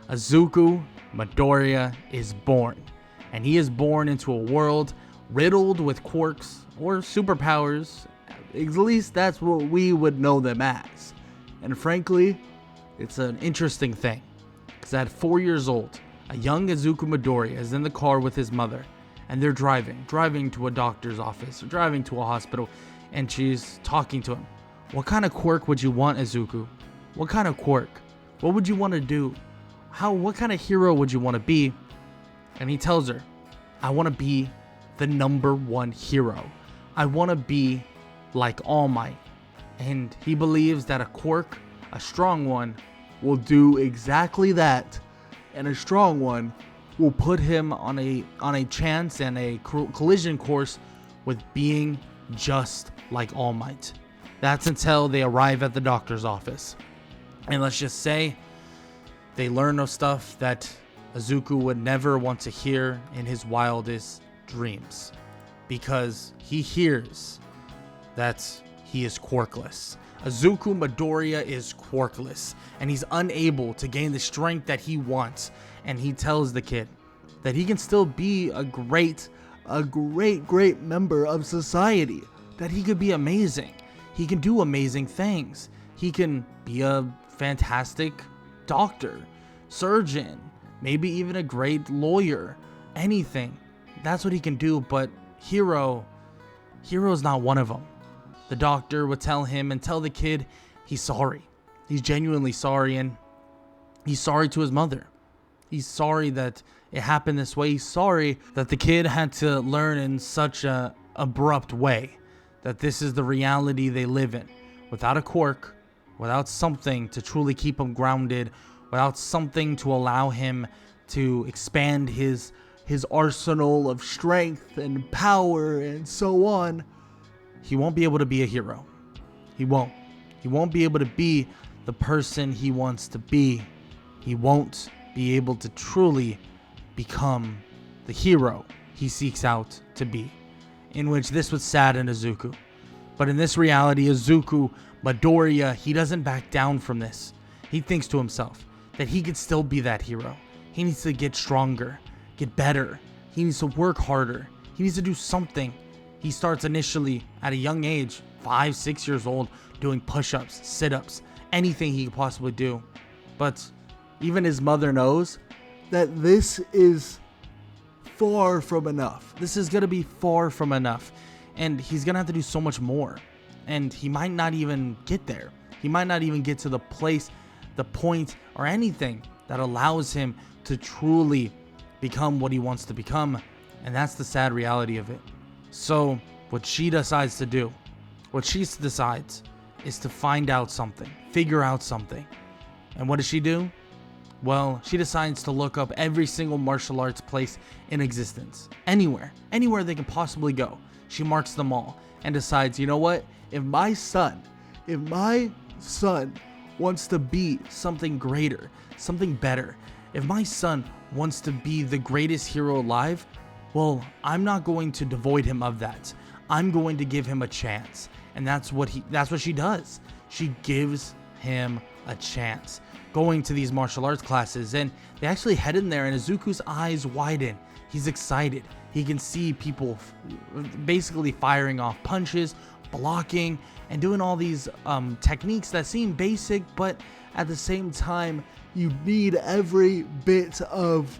Izuku Midoriya is born, and he is born into a world riddled with quirks or superpowers. At least that's what we would know them as. And frankly, it's an interesting thing, because at 4 years old, a young Izuku Midoriya is in the car with his mother, and they're driving to a doctor's office, or driving to a hospital, and she's talking to him. What kind of quirk would you want, Izuku? What kind of quirk? What would you want to do? What kind of hero would you want to be? And he tells her, I want to be the #1 hero. I want to be like All Might. And he believes that a quirk, a strong one, will do exactly that. And a strong one will put him on a chance and a collision course with being just like All Might. That's until they arrive at the doctor's office. And let's just say they learn of stuff that Izuku would never want to hear in his wildest dreams, because he hears that he is quirkless. Izuku Midoriya is quirkless, and he's unable to gain the strength that he wants. And he tells the kid that he can still be a great member of society, that he could be amazing. He can do amazing things. He can be a fantastic doctor, surgeon, maybe even a great lawyer, anything. That's what he can do, but Hero's not one of them. The doctor would tell him and tell the kid he's sorry. He's genuinely sorry, and he's sorry to his mother. He's sorry that it happened this way. He's sorry that the kid had to learn in such a abrupt way, that this is the reality they live in, without a quirk, without something to truly keep him grounded, without something to allow him to expand his arsenal of strength and power and so on. He won't be able to be a hero. He won't be able to be the person he wants to be. He won't be able to truly become the hero he seeks out to be, in which this would sadden Izuku. But in this reality, Izuku Midoriya, he doesn't back down from this. He thinks to himself that he could still be that hero. He needs to get stronger, get better. He needs to work harder. He needs to do something. He starts initially at a young age, 5, 6 years old, doing push-ups, sit-ups, anything he could possibly do. But even his mother knows that this is far from enough. This is going to be far from enough. And he's going to have to do so much more. And he might not even get there. He might not even get to the place, the point, or anything that allows him to truly become what he wants to become. And that's the sad reality of it. So what she decides to do, is to find out something, figure out something. And what does she do? Well, she decides to look up every single martial arts place in existence. Anywhere they can possibly go. She marks them all and decides, you know what? If my son wants to be something greater, something better, if my son wants to be the greatest hero alive, well, I'm not going to devoid him of that. I'm going to give him a chance. And that's what she does. She gives him a chance, going to these martial arts classes, and they actually head in there, and Izuku's eyes widen. He's excited. He can see people basically firing off punches, blocking, and doing all these techniques that seem basic, but at the same time, you need every bit of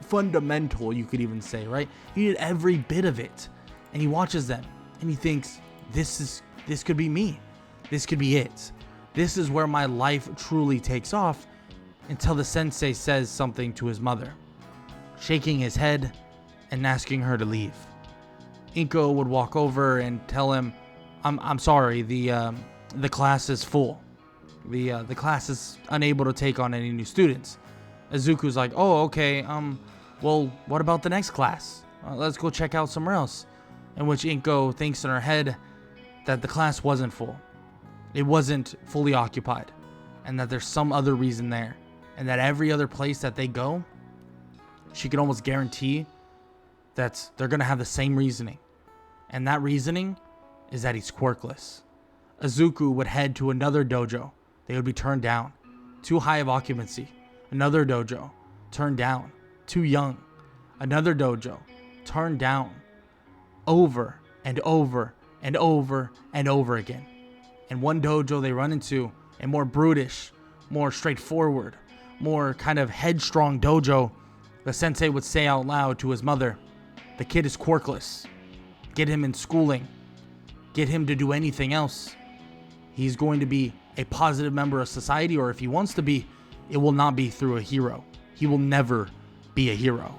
fundamental, you could even say, right? You need every bit of it. And he watches them, and he thinks, this could be me. This could be it. This is where my life truly takes off, until the sensei says something to his mother, shaking his head and asking her to leave. Inko would walk over and tell him, I'm sorry, the class is full. The class is unable to take on any new students. Izuku's like, oh, okay, well, what about the next class? Let's go check out somewhere else. In which Inko thinks in her head that the class wasn't full. It wasn't fully occupied, and that there's some other reason there, and that every other place that they go, she can almost guarantee that they're going to have the same reasoning. And that reasoning is that he's quirkless. Izuku would head to another dojo. They would be turned down. Too high of occupancy. Another dojo, turned down. Too young. Another dojo, turned down. Over and over and over and over again. And one dojo they run into, a more brutish, more straightforward, more kind of headstrong dojo, the sensei would say out loud to his mother, "The kid is quirkless. Get him in schooling. Get him to do anything else. He's going to be a positive member of society, or if he wants to be, it will not be through a hero. He will never be a hero."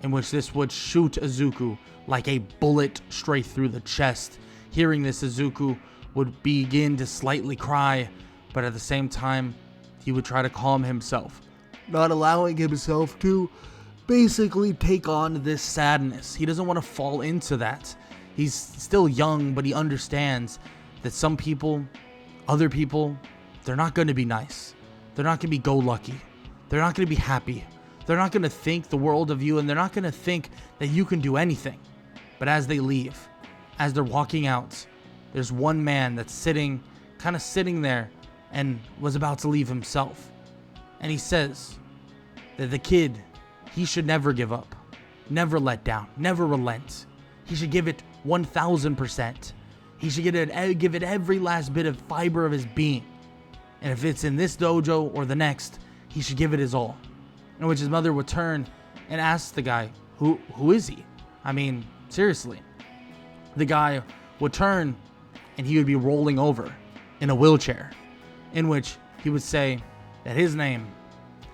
In which this would shoot Izuku like a bullet straight through the chest. Hearing this, Izuku would begin to slightly cry, but at the same time, he would try to calm himself, not allowing himself to basically take on this sadness. He doesn't want to fall into that. He's still young, but he understands that some people, other people, they're not going to be nice. They're not going to be go-lucky. They're not going to be happy. They're not going to think the world of you, and they're not going to think that you can do anything. But as they leave, as they're walking out, there's one man that's sitting there and was about to leave himself. And he says that the kid, he should never give up, never let down, never relent. He should give it 1000%. He should give it every last bit of fiber of his being. And if it's in this dojo or the next, he should give it his all. In which his mother would turn and ask the guy, who is he? I mean, seriously. The guy would turn and he would be rolling over in a wheelchair, in which he would say that his name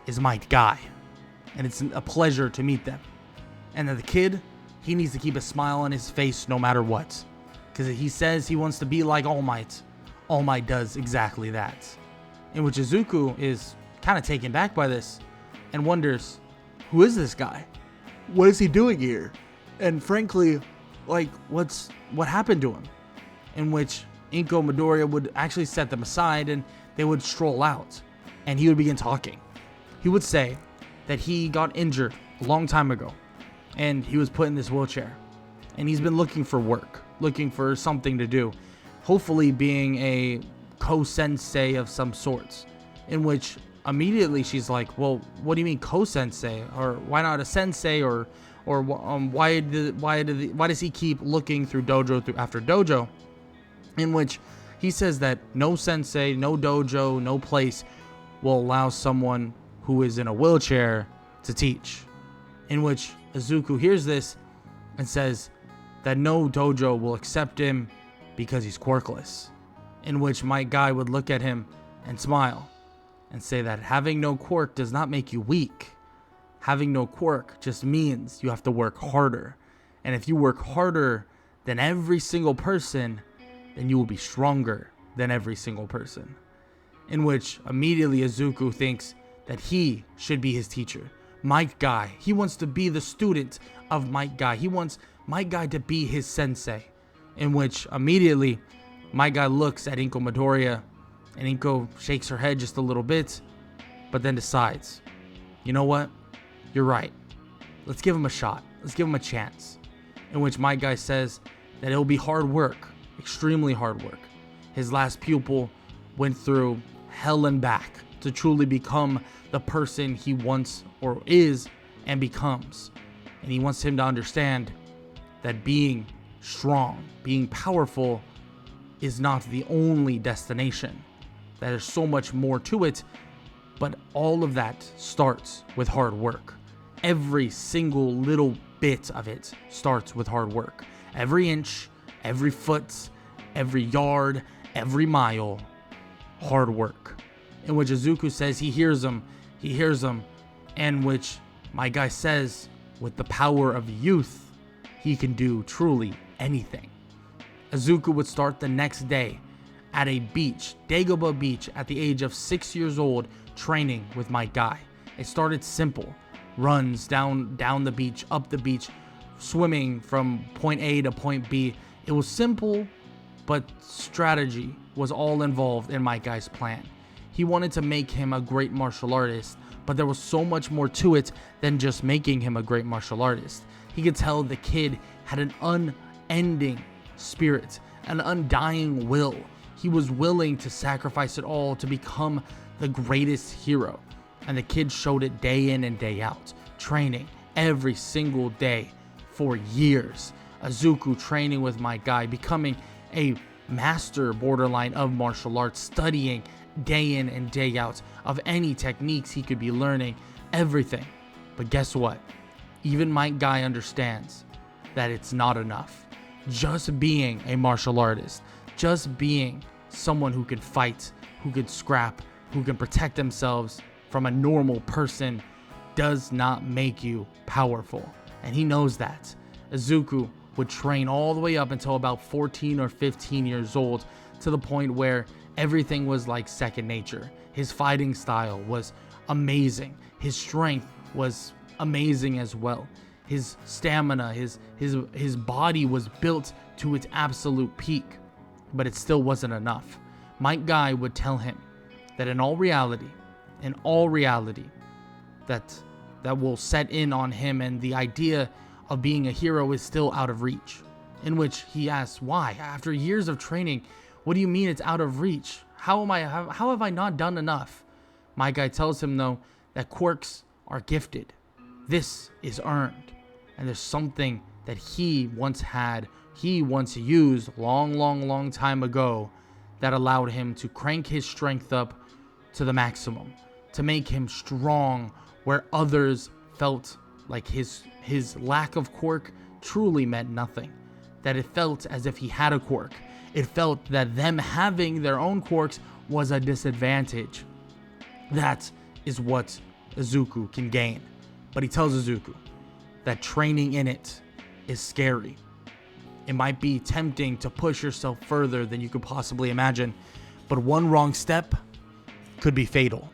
is my guy, and it's a pleasure to meet them. And that the kid, he needs to keep a smile on his face no matter what, because he says he wants to be like All Might. All Might does exactly that. In which Izuku is kind of taken back by this and wonders, who is this guy? What is he doing here? And frankly, like, what happened to him? In which Inko Midoriya would actually set them aside and they would stroll out and he would begin talking. He would say that he got injured a long time ago and he was put in this wheelchair and he's been looking for work, looking for something to do, hopefully being a ko-sensei of some sorts. In which immediately she's like, well, what do you mean ko-sensei? Or why not a sensei? Or why does he keep looking through dojo after dojo? In which he says that no sensei, no dojo, no place will allow someone who is in a wheelchair to teach. In which Izuku hears this and says that no dojo will accept him because he's quirkless. In which my guy would look at him and smile and say that having no quirk does not make you weak. Having no quirk just means you have to work harder. And if you work harder than every single person, then you will be stronger than every single person. In which immediately Izuku thinks that he should be his teacher. Might Guy, he wants to be the student of Might Guy. He wants Might Guy to be his sensei. In which immediately Might Guy looks at Inko Midoriya and Inko shakes her head just a little bit, but then decides, you know what? You're right. Let's give him a shot. Let's give him a chance. In which Might Guy says that it'll be hard work. Extremely hard work. His last pupil went through hell and back to truly become the person he wants or is and becomes. And he wants him to understand that being strong, being powerful is not the only destination. That there's so much more to it, but all of that starts with hard work. Every single little bit of it starts with hard work. Every inch, every foot, every yard, every mile, hard work. In which Izuku says he hears him, and which my guy says with the power of youth, he can do truly anything. Izuku would start the next day at a beach, Dagobah Beach, at the age of 6 years old, training with my guy. It started simple. Runs down the beach, up the beach, swimming from point A to point B. It was simple, but strategy was all involved in my guy's plan. He wanted to make him a great martial artist, but there was so much more to it than just making him a great martial artist. He could tell the kid had an unending spirit, an undying will. He was willing to sacrifice it all to become the greatest hero. And the kid showed it day in and day out, training every single day for years. Izuku training with my guy, becoming a master borderline of martial arts, studying day in and day out of any techniques he could be learning, everything. But guess what? Even my guy understands that it's not enough. Just being a martial artist, just being someone who can fight, who can scrap, who can protect themselves from a normal person does not make you powerful. And he knows that. Izuku would train all the way up until about 14 or 15 years old, to the point where everything was like second nature. His fighting style was amazing. His strength was amazing as well. His stamina, his body was built to its absolute peak, but it still wasn't enough. My guy would tell him that in all reality, that will set in on him, and the idea of being a hero is still out of reach. In which he asks, why? After years of training, what do you mean it's out of reach? How have I not done enough? My guy tells him, though, that quirks are gifted. This is earned. And there's something that he once used long time ago that allowed him to crank his strength up to the maximum, to make him strong where others felt like his lack of quirk truly meant nothing. That it felt as if he had a quirk. It felt that them having their own quirks was a disadvantage. That is what Izuku can gain. But he tells Izuku that training in it is scary. It might be tempting to push yourself further than you could possibly imagine, but one wrong step could be fatal.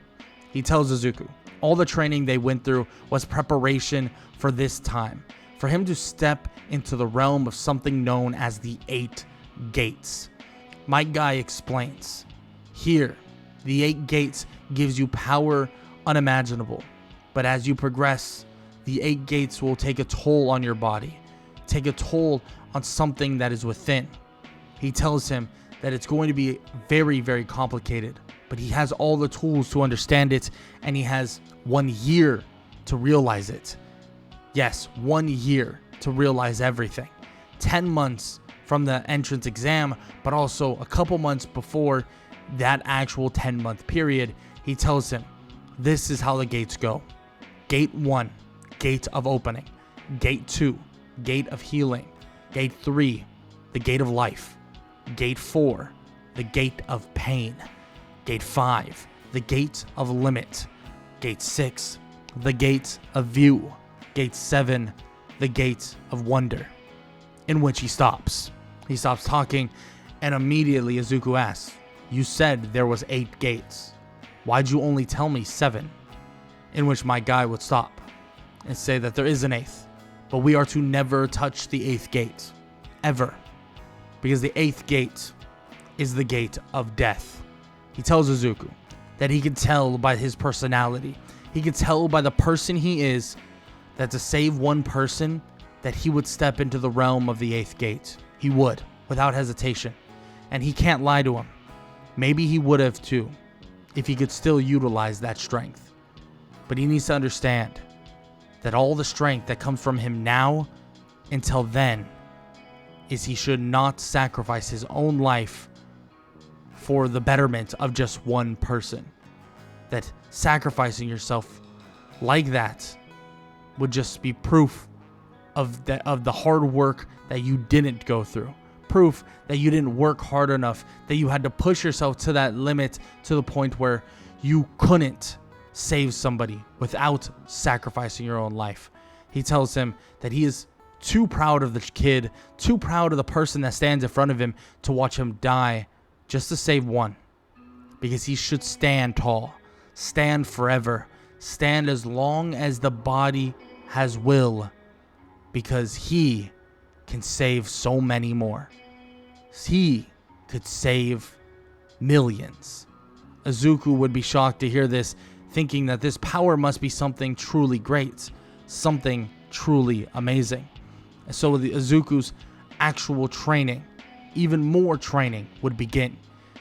He tells Izuku all the training they went through was preparation for this time, for him to step into the realm of something known as the 8 Gates. My guy explains, here, the 8 Gates gives you power unimaginable, but as you progress, the 8 Gates will take a toll on your body, take a toll on something that is within. He tells him that it's going to be very, very complicated, but he has all the tools to understand it, and he has 1 year to realize it. Yes, 1 year to realize everything. 10 months from the entrance exam, but also a couple months before that actual 10-month period. He tells him, this is how the gates go. Gate 1, gate of opening. Gate 2, gate of healing. Gate 3, the gate of life. Gate 4, the gate of pain. Gate 5, the gate of limit. Gate 6, the gate of view. Gate 7, the gate of wonder. In which he stops. He stops talking, and immediately Izuku asks, you said there was 8 gates. Why'd you only tell me 7? In which my guy would stop and say that there is an 8th, but we are to never touch the 8th gate. Ever. Because the 8th gate is the gate of death. He tells Izuku that he can tell by his personality, he can tell by the person he is, that to save one person, that he would step into the realm of the 8th gate. He would, without hesitation. And he can't lie to him. Maybe he would have too, if he could still utilize that strength. But he needs to understand that all the strength that comes from him now until then is he should not sacrifice his own life for the betterment of just one person. That sacrificing yourself like that would just be proof of the hard work that you didn't go through. Proof that you didn't work hard enough, that you had to push yourself to that limit, to the point where you couldn't save somebody without sacrificing your own life. He tells him that he is too proud of the kid, too proud of the person that stands in front of him to watch him die just to save one. Because he should stand tall, stand forever, stand as long as the body has will, because he can save so many more. He could save millions. Izuku would be shocked to hear this, thinking that this power must be something truly great, something truly amazing. And so Izuku's actual training, even more training, would begin.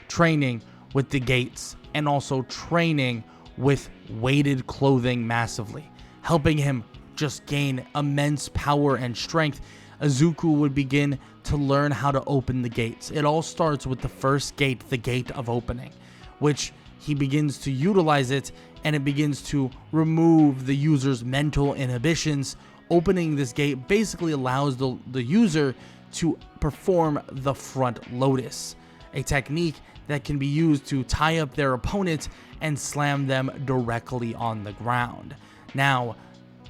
Training with the gates, and also training with weighted clothing massively, helping him just gain immense power and strength. Izuku would begin to learn how to open the gates. It all starts with the first gate, the gate of opening, which he begins to utilize it, and it begins to remove the user's mental inhibitions. Opening this gate basically allows the user to perform the front lotus, a technique that can be used to tie up their opponent and slam them directly on the ground. Now,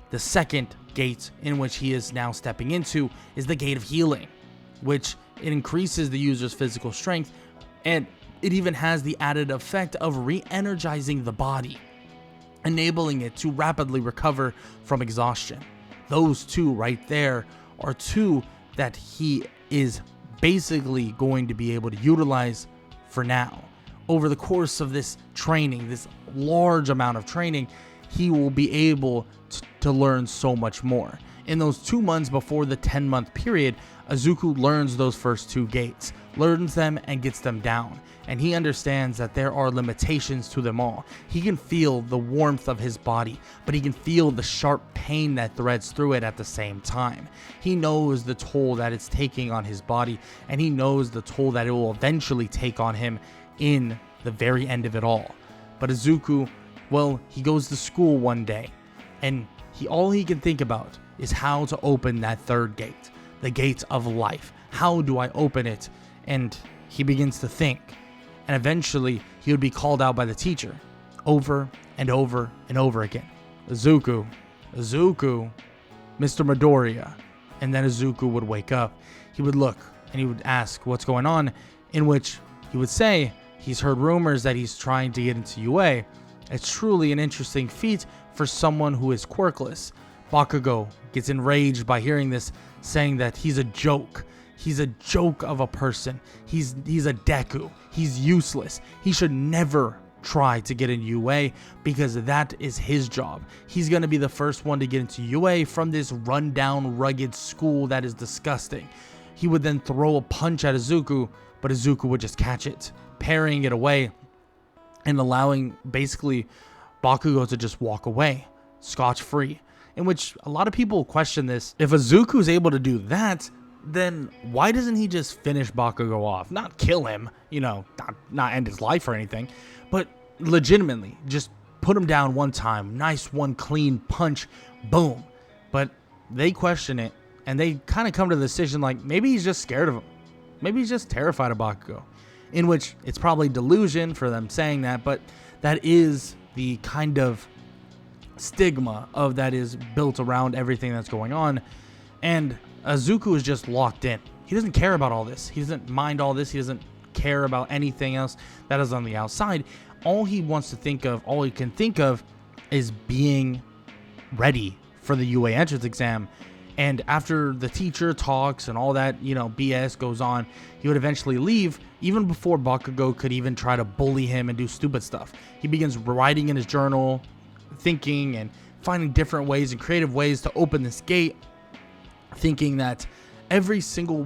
the second gate in which he is now stepping into is the gate of healing, which it increases the user's physical strength, and it even has the added effect of re-energizing the body, enabling it to rapidly recover from exhaustion. Those two right there are two that he is basically going to be able to utilize for now. Over the course of this training, this large amount of training, he will be able to learn so much more. In those 2 months before the 10-month period, Izuku learns those first two gates, learns them and gets them down, and he understands that there are limitations to them all. He can feel the warmth of his body, but he can feel the sharp pain that threads through it at the same time. He knows the toll that it's taking on his body, and he knows the toll that it will eventually take on him in the very end of it all. But Izuku, well, he goes to school one day, and all he can think about is how to open that third gate, the gate of life. How do I open it? And he begins to think, and eventually he would be called out by the teacher over and over and over again. Izuku, Mr. Midoriya. And then Izuku would wake up. He would look and he would ask what's going on, in which he would say he's heard rumors that he's trying to get into UA. It's truly an interesting feat for someone who is quirkless. Bakugo gets enraged by hearing this, saying that he's a joke. He's a joke of a person. He's a Deku. He's useless. He should never try to get in UA because that is his job. He's going to be the first one to get into UA from this rundown, rugged school that is disgusting. He would then throw a punch at Izuku, but Izuku would just catch it, parrying it away and allowing basically Bakugo to just walk away scotch-free. In which a lot of people question this. If Izuku is able to do that, then why doesn't he just finish Bakugo off? Not kill him, not end his life or anything, but legitimately just put him down one time. Nice one clean punch, boom. But they question it, and they kind of come to the decision like maybe he's just scared of him. Maybe he's just terrified of Bakugo. In which it's probably delusion for them saying that, but that is the kind of stigma of that is built around everything that's going on. And Izuku is just locked in. He doesn't care about all this. He doesn't mind all this. He doesn't care about anything else that is on the outside. All he wants to think of, all he can think of is being ready for the UA entrance exam. And after the teacher talks and all that, BS goes on, he would eventually leave even before Bakugo could even try to bully him and do stupid stuff. He begins writing in his journal, thinking and finding different ways and creative ways to open this gate, thinking that every single,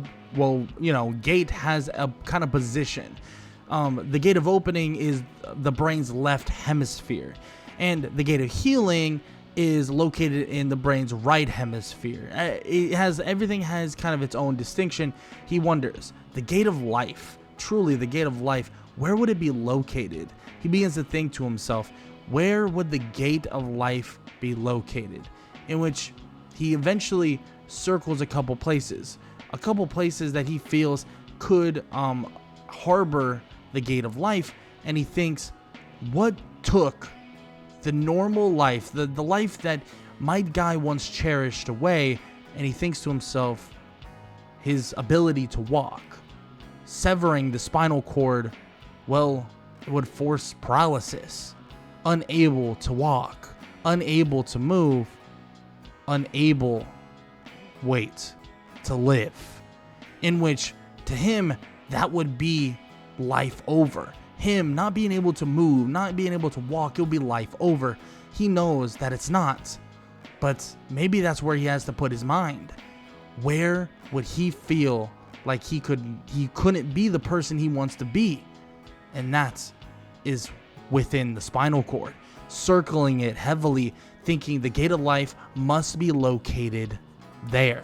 gate has a kind of position. The gate of opening is the brain's left hemisphere, and the gate of healing is located in the brain's right hemisphere. Everything has kind of its own distinction. He wonders, the gate of life, truly the gate of life, where would it be located? He begins to think to himself, where would the gate of life be located? In which he eventually circles a couple places that he feels could harbor the gate of life, and he thinks, what took the normal life, the life that my guy once cherished away? And he thinks to himself, his ability to walk. Severing the spinal cord, well, it would force paralysis. Unable to walk, unable to move, unable, to live. In which, to him, that would be life over. Him not being able to move, not being able to walk, it'll be life over. He knows that it's not, but maybe that's where he has to put his mind. Where would he feel like he couldn't be the person he wants to be? And that is within the spinal cord. circling it heavily, thinking the Gate of Life must be located there.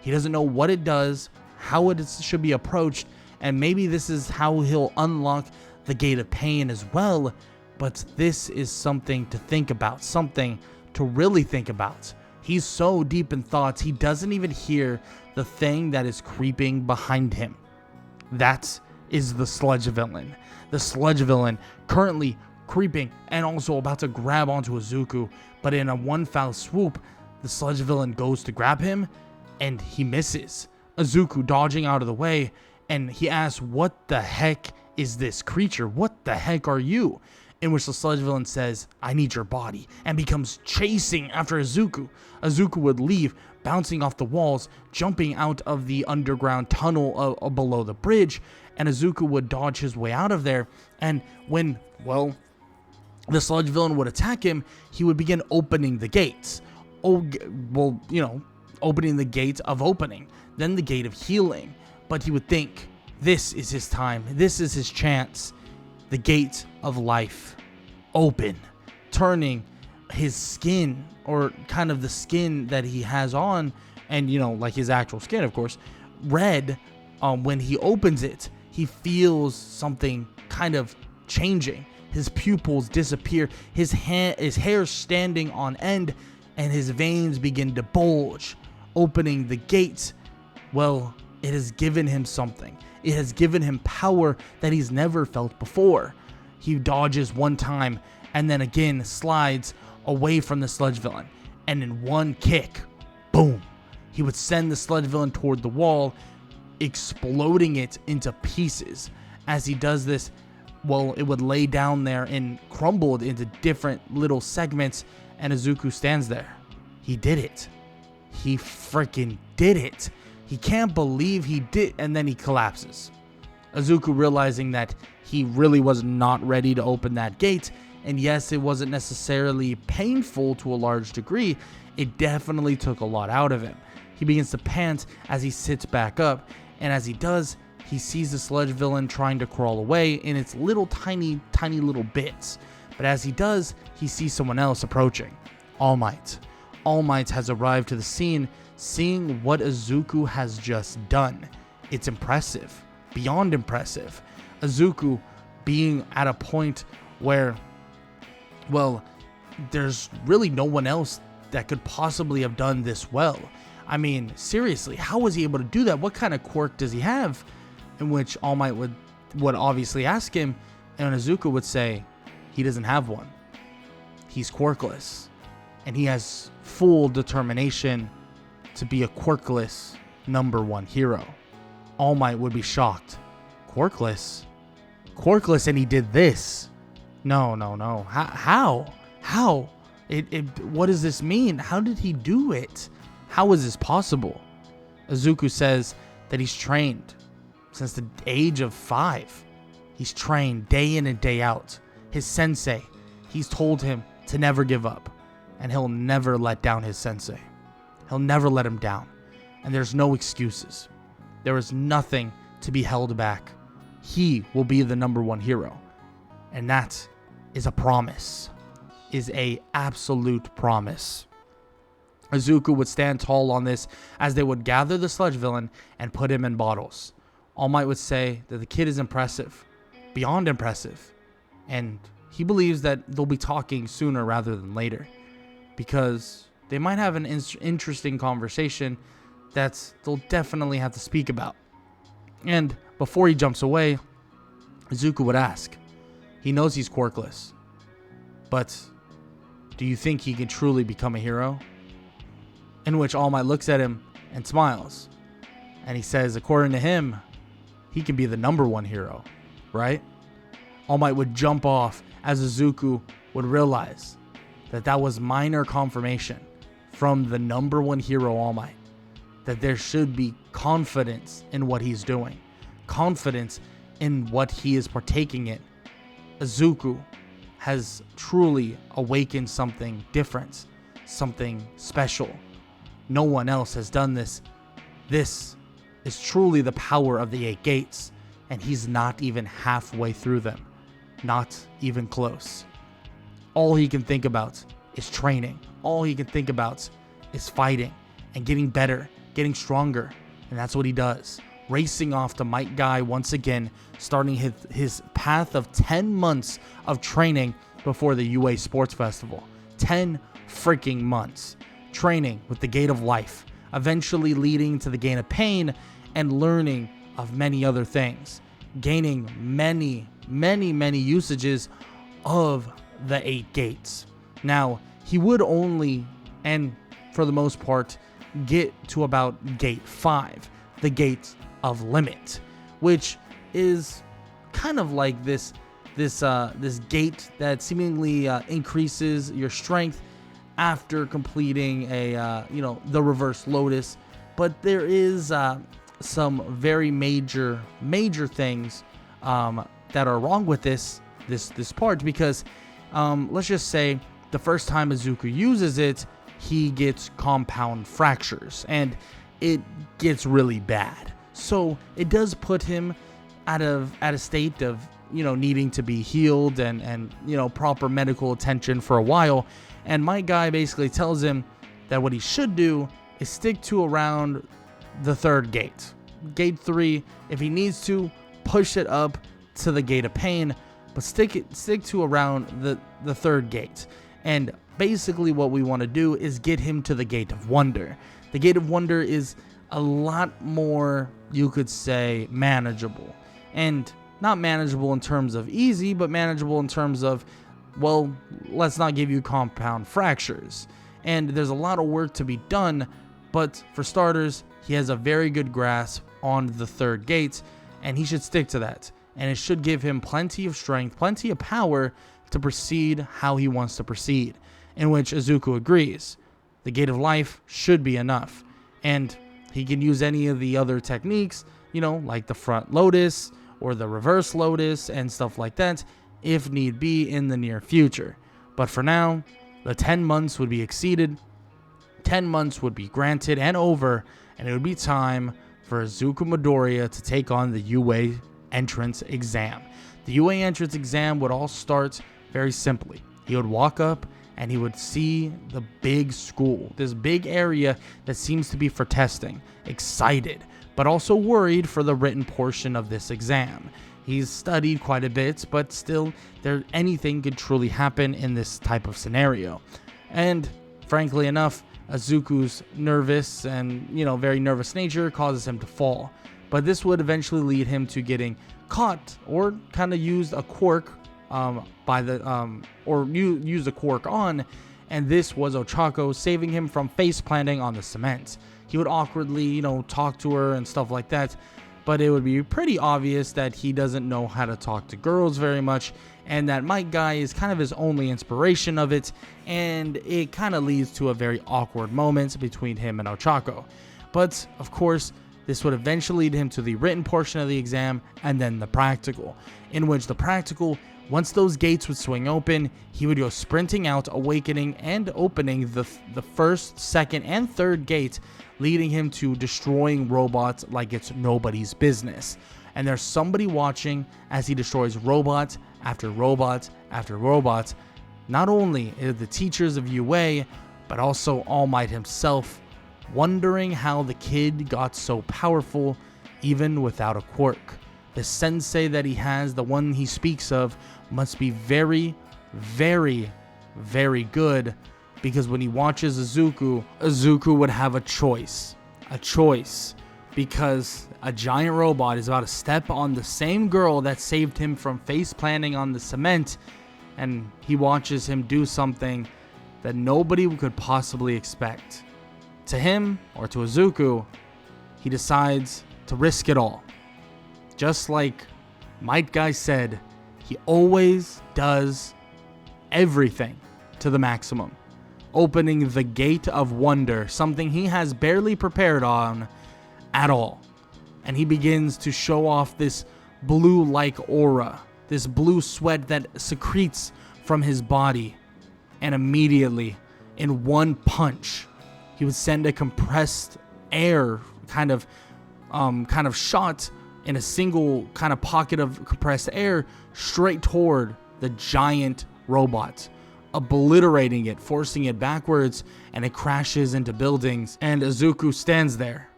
He doesn't know what it does, how it should be approached, and maybe this is how he'll unlock the Gate of Pain as well, but this is something to think about, something to really think about. He's so deep in thoughts, he doesn't even hear the thing that is creeping behind him. That is the sludge villain. The sludge villain currently creeping and also about to grab onto Izuku, but in a one foul swoop, the sludge villain goes to grab him and he misses. Izuku dodging out of the way, and he asks, "What the heck is this creature? What the heck are you?" In which the sludge villain says, "I need your body," and becomes chasing after Izuku. Izuku would leave, bouncing off the walls, jumping out of the underground tunnel below the bridge, and Izuku would dodge his way out of there. And when, the sludge villain would attack him, he would begin opening the gates. Opening the gate of opening, then the gate of healing. But he would think, this is his time, this is his chance. The gate of life open, turning his skin, or kind of the skin that he has on, and like his actual skin, of course, red. When he opens it, he feels something kind of changing. His pupils disappear, his hair standing on end, and his veins begin to bulge. Opening the gate, it has given him something. It has given him power that he's never felt before. He dodges one time and then again slides away from the sludge villain. And in one kick, boom, he would send the sludge villain toward the wall, exploding it into pieces. As he does this, it would lay down there and crumbled into different little segments, and Izuku stands there. He did it. He freaking did it. He can't believe he did, and then he collapses. Izuku realizing that he really was not ready to open that gate, and yes, it wasn't necessarily painful to a large degree, it definitely took a lot out of him. He begins to pant as he sits back up, and as he does, he sees the sludge villain trying to crawl away in its little tiny little bits. But as he does, he sees someone else approaching. All Might. All Might has arrived to the scene, seeing what Izuku has just done. It's impressive, beyond impressive. Izuku being at a point where, there's really no one else that could possibly have done this well. I mean, seriously, how was he able to do that? What kind of quirk does he have? In which All Might would obviously ask him, and Izuku would say, he doesn't have one. He's quirkless, and he has full determination to be a quirkless #1 hero. All Might would be shocked. Quirkless? Quirkless, and he did this? No. How? What does this mean? How did he do it? How is this possible? Izuku says that he's trained since the age of 5. He's trained day in and day out. His sensei, he's told him to never give up, and he'll never let down his sensei. He'll never let him down, and there's no excuses. There is nothing to be held back. He will be the #1 hero, and that is a promise, is a absolute promise. Izuku would stand tall on this as they would gather the sludge villain and put him in bottles. All Might would say that the kid is impressive, beyond impressive, and he believes that they'll be talking sooner rather than later, because they might have an interesting conversation that they'll definitely have to speak about. And before he jumps away, Izuku would ask, he knows he's quirkless, but do you think he can truly become a hero? In which All Might looks at him and smiles, and he says, according to him, he can be the #1 hero, right? All Might would jump off as Izuku would realize that that was minor confirmation from the #1 hero All Might, that there should be confidence in what he's doing, confidence in what he is partaking in. Izuku has truly awakened something different, something special. No one else has done this. This is truly the power of the 8 gates, and he's not even halfway through them. Not even close. all he can think about is training. All he can think about is fighting and getting better, getting stronger. And that's what he does. Racing off to Might Guy once again, starting his path of 10 months of training before the UA Sports Festival. 10 freaking months. Training with the Gate of Life, eventually leading to the Gate of Pain and learning of many other things. Gaining many usages of the 8 gates. Now, he would only, and for the most part, get to about Gate 5, the Gate of Limit, which is kind of like this gate that seemingly increases your strength after completing the Reverse Lotus. But there is some very major things that are wrong with this part, because let's just say the first time Izuku uses it, he gets compound fractures and it gets really bad. So it does put him at a state of needing to be healed and proper medical attention for a while. And my guy basically tells him that what he should do is stick to around the 3rd gate. Gate 3, if he needs to, push it up to the Gate of Pain, but stick to around the 3rd gate. And basically what we want to do is get him to the Gate of Wonder. The Gate of Wonder is a lot more, you could say, manageable. And not manageable in terms of easy, but manageable in terms of, well, let's not give you compound fractures. And there's a lot of work to be done, but for starters, he has a very good grasp on the 3rd gate, and he should stick to that. And it should give him plenty of strength, plenty of power to proceed how he wants to proceed, in which Izuku agrees. The Gate of Life should be enough, and he can use any of the other techniques, like the front lotus or the reverse lotus and stuff like that, if need be in the near future. But for now, the 10 months would be exceeded, 10 months would be granted and over, and it would be time for Izuku Midoriya to take on the UA entrance exam. The UA entrance exam would all start very simply. He would walk up and he would see the big school, this big area that seems to be for testing, excited, but also worried for the written portion of this exam. He's studied quite a bit, but still, anything could truly happen in this type of scenario. And frankly enough, Izuku's nervous and, very nervous nature causes him to fall. But this would eventually lead him to getting caught or kind of used a quirk use a quirk on, and this was Ochako saving him from face planting on the cement. He would awkwardly, talk to her and stuff like that, but it would be pretty obvious that he doesn't know how to talk to girls very much, and that Might Guy is kind of his only inspiration of it, and it kind of leads to a very awkward moment between him and Ochako. But, of course, this would eventually lead him to the written portion of the exam and then the practical, in which the practical, once those gates would swing open, he would go sprinting out, awakening and opening the 1st, 2nd, and 3rd gate, leading him to destroying robots like it's nobody's business. And there's somebody watching as he destroys robots after robots after robots. Not only the teachers of UA, but also All Might himself, wondering how the kid got so powerful even without a quirk. The sensei that he has, the one he speaks of, must be very, very, very good, because when he watches Izuku would have a choice, because a giant robot is about to step on the same girl that saved him from face planting on the cement, and he watches him do something that nobody could possibly expect. To him, or to Izuku, he decides to risk it all. Just like Might Guy said, he always does everything to the maximum. Opening the Gate of Wonder, something he has barely prepared on at all. And he begins to show off this blue-like aura, this blue sweat that secretes from his body. And immediately, in one punch, he would send a compressed air kind of shot in a single kind of pocket of compressed air straight toward the giant robot obliterating it, forcing it backwards, and it crashes into buildings. And Izuku stands there,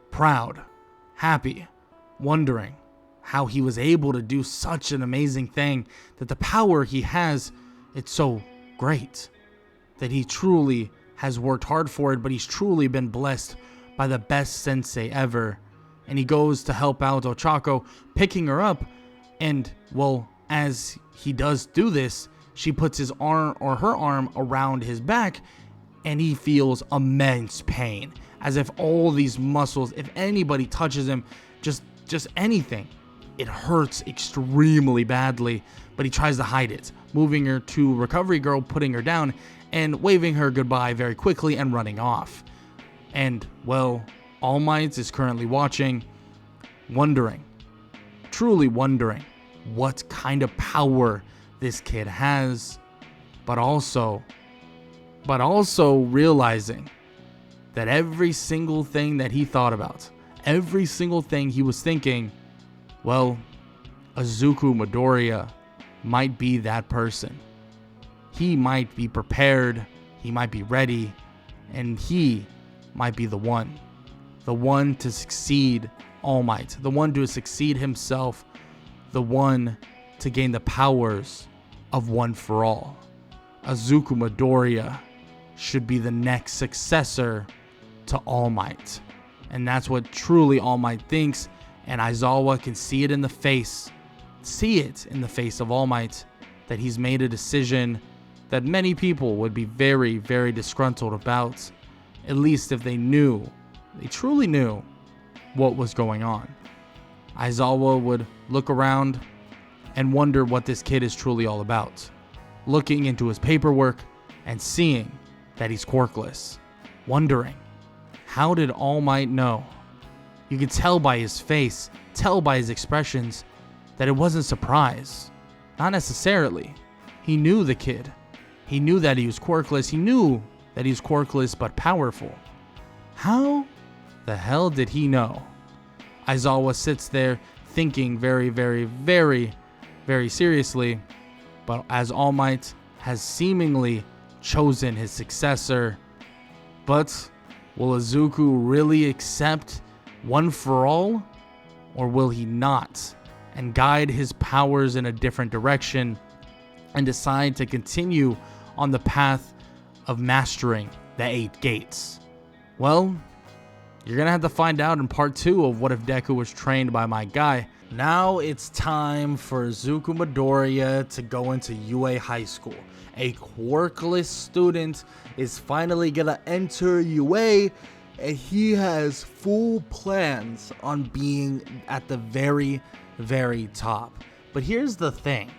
proud, happy, wondering how he was able to do such an amazing thing, that the power he has, it's so great, that he truly has worked hard for it, but he's truly been blessed by the best sensei ever. And he goes to help out Ochako, picking her up, and, well, as he does do this, she puts his arm, or her arm, around his back, and he feels immense pain, as if all these muscles, if anybody touches him, just anything, it hurts extremely badly. But he tries to hide it, moving her to Recovery Girl, putting her down, and waving her goodbye very quickly and running off. And, well, All Might is currently watching, wondering, truly wondering what kind of power this kid has, but also realizing that every single thing that he thought about, every single thing he was thinking, well, Izuku Midoriya might be that person. He might be prepared, he might be ready, and he might be the one to succeed All Might, the one to succeed himself, the one to gain the powers of One for All. Izuku Midoriya should be the next successor to All Might. And that's what truly All Might thinks, and Aizawa can see it in the face of All Might, that he's made a decision that many people would be very, very disgruntled about, at least if they truly knew what was going on. Aizawa would look around and wonder what this kid is truly all about, looking into his paperwork and seeing that he's quirkless, wondering, how did All Might know? You could tell by his face, tell by his expressions, that it wasn't surprise. Not necessarily. He knew the kid. He knew that he was quirkless. He knew that he was quirkless but powerful. How the hell did he know? Aizawa sits there thinking very, very, very, very seriously, but as All Might has seemingly chosen his successor, but will Izuku really accept One for All, or will he not, and guide his powers in a different direction and decide to continue on the path of mastering the 8 gates? Well, you're gonna have to find out in part 2 of What If Deku Was Trained by my guy. Now it's time for Izuku Midoriya to go into UA High School. A quirkless student is finally gonna enter UA, and he has full plans on being at the very, very top. But here's the thing.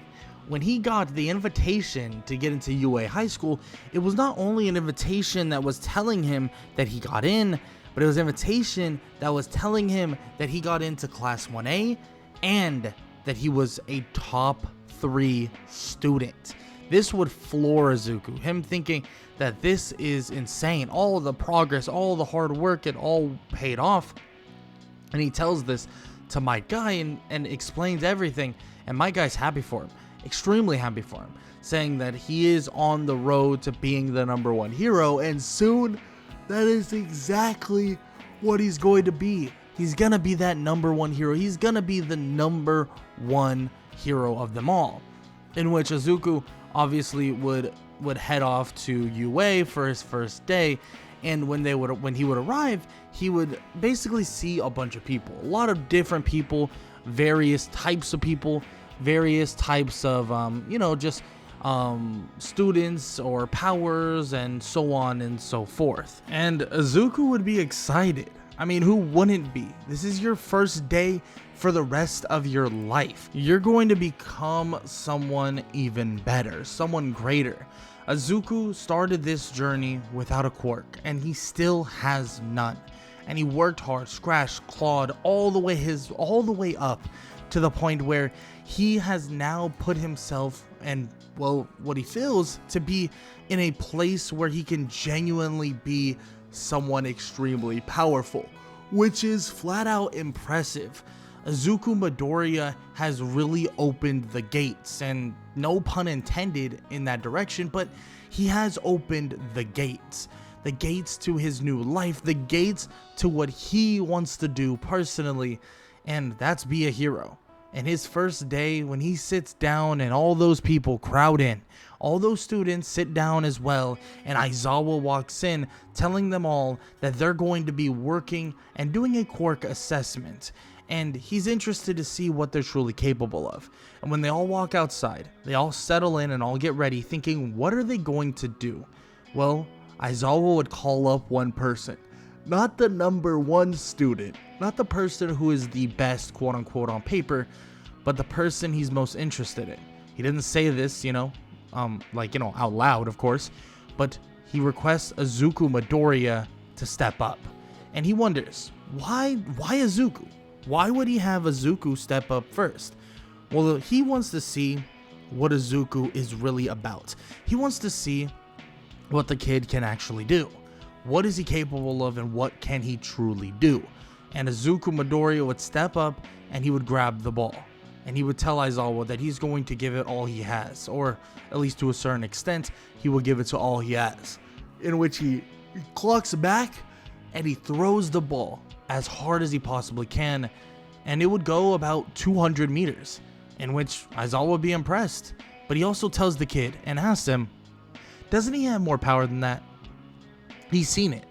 When he got the invitation to get into UA High School, it was not only an invitation that was telling him that he got in, but it was an invitation that was telling him that he got into Class 1A and that he was a top 3 student. This would floor Izuku, him thinking that this is insane. All the progress, all the hard work, it all paid off. And he tells this to my guy and explains everything. And my guy's happy for him, extremely happy for him, saying that he is on the road to being the #1 hero. And soon, that is exactly what he's going to be. He's going to be that #1 hero. He's going to be the #1 hero of them all. In which Izuku obviously would head off to UA for his first day, and when he would arrive, he would basically see a bunch of people, a lot of different people, various types of people, various types of students or powers, and so on and so forth. And Izuku would be excited. I mean, who wouldn't be? This is your first day for the rest of your life. You're going to become someone even better, someone greater. Izuku started this journey without a quirk, and he still has none. And he worked hard, scratched, clawed all the way up to the point where he has now put himself and, well, what he feels to be in a place where he can genuinely be someone extremely powerful, which is flat out impressive. Izuku Midoriya has really opened the gates, and no pun intended in that direction, but he has opened the gates to his new life, the gates to what he wants to do personally, and that's be a hero. And his first day, when he sits down and all those people crowd in, all those students sit down as well, and Aizawa walks in telling them all that they're going to be working and doing a quirk assessment, and he's interested to see what they're truly capable of. And when they all walk outside, they all settle in and all get ready thinking, what are they going to do? Well, Aizawa would call up one person. Not the number one student, not the person who is the best quote unquote on paper, but the person he's most interested in. He didn't say this, out loud, of course, but he requests Izuku Midoriya to step up. And he wonders, why Izuku? Why would he have Izuku step up first? Well, he wants to see what Izuku is really about. He wants to see what the kid can actually do. What is he capable of and what can he truly do? And Izuku Midoriya would step up and he would grab the ball. And he would tell Aizawa that he's going to give it all he has, or at least to a certain extent, he will give it to all he has. In which he clocks back and he throws the ball as hard as he possibly can, and it would go about 200 meters, in which Aizawa would be impressed. But he also tells the kid and asks him, doesn't he have more power than that? He's seen it.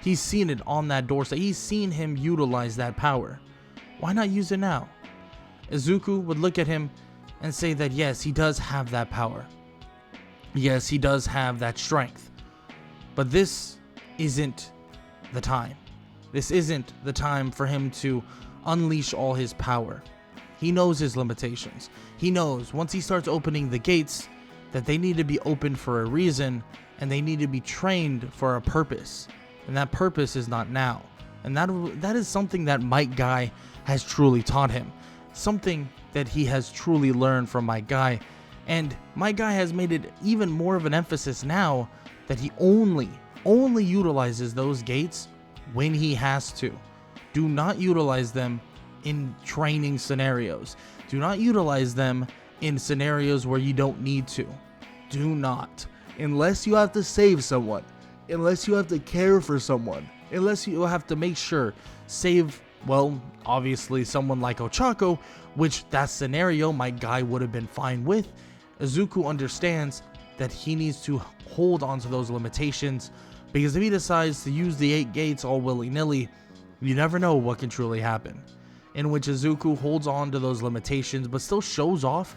He's seen it on that doorstep. He's seen him utilize that power. Why not use it now? Izuku would look at him and say that yes, he does have that power. Yes, he does have that strength. But this isn't the time. This isn't the time for him to unleash all his power. He knows his limitations. He knows once he starts opening the gates that they need to be opened for a reason, and they need to be trained for a purpose. And that purpose is not now. And that is something that Might Guy has truly taught him. Something that he has truly learned from Might Guy. And Might Guy has made it even more of an emphasis now that he only utilizes those gates when he has to. Do not utilize them in training scenarios. Do not utilize them in scenarios where you don't need to. Do not. Unless you have to save someone, unless you have to care for someone, unless you have to make sure, save, well, obviously someone like Ochako, which that scenario Might Guy would have been fine with. Izuku understands that he needs to hold on to those limitations, because if he decides to use the 8 gates all willy-nilly, you never know what can truly happen. In which Izuku holds on to those limitations, but still shows off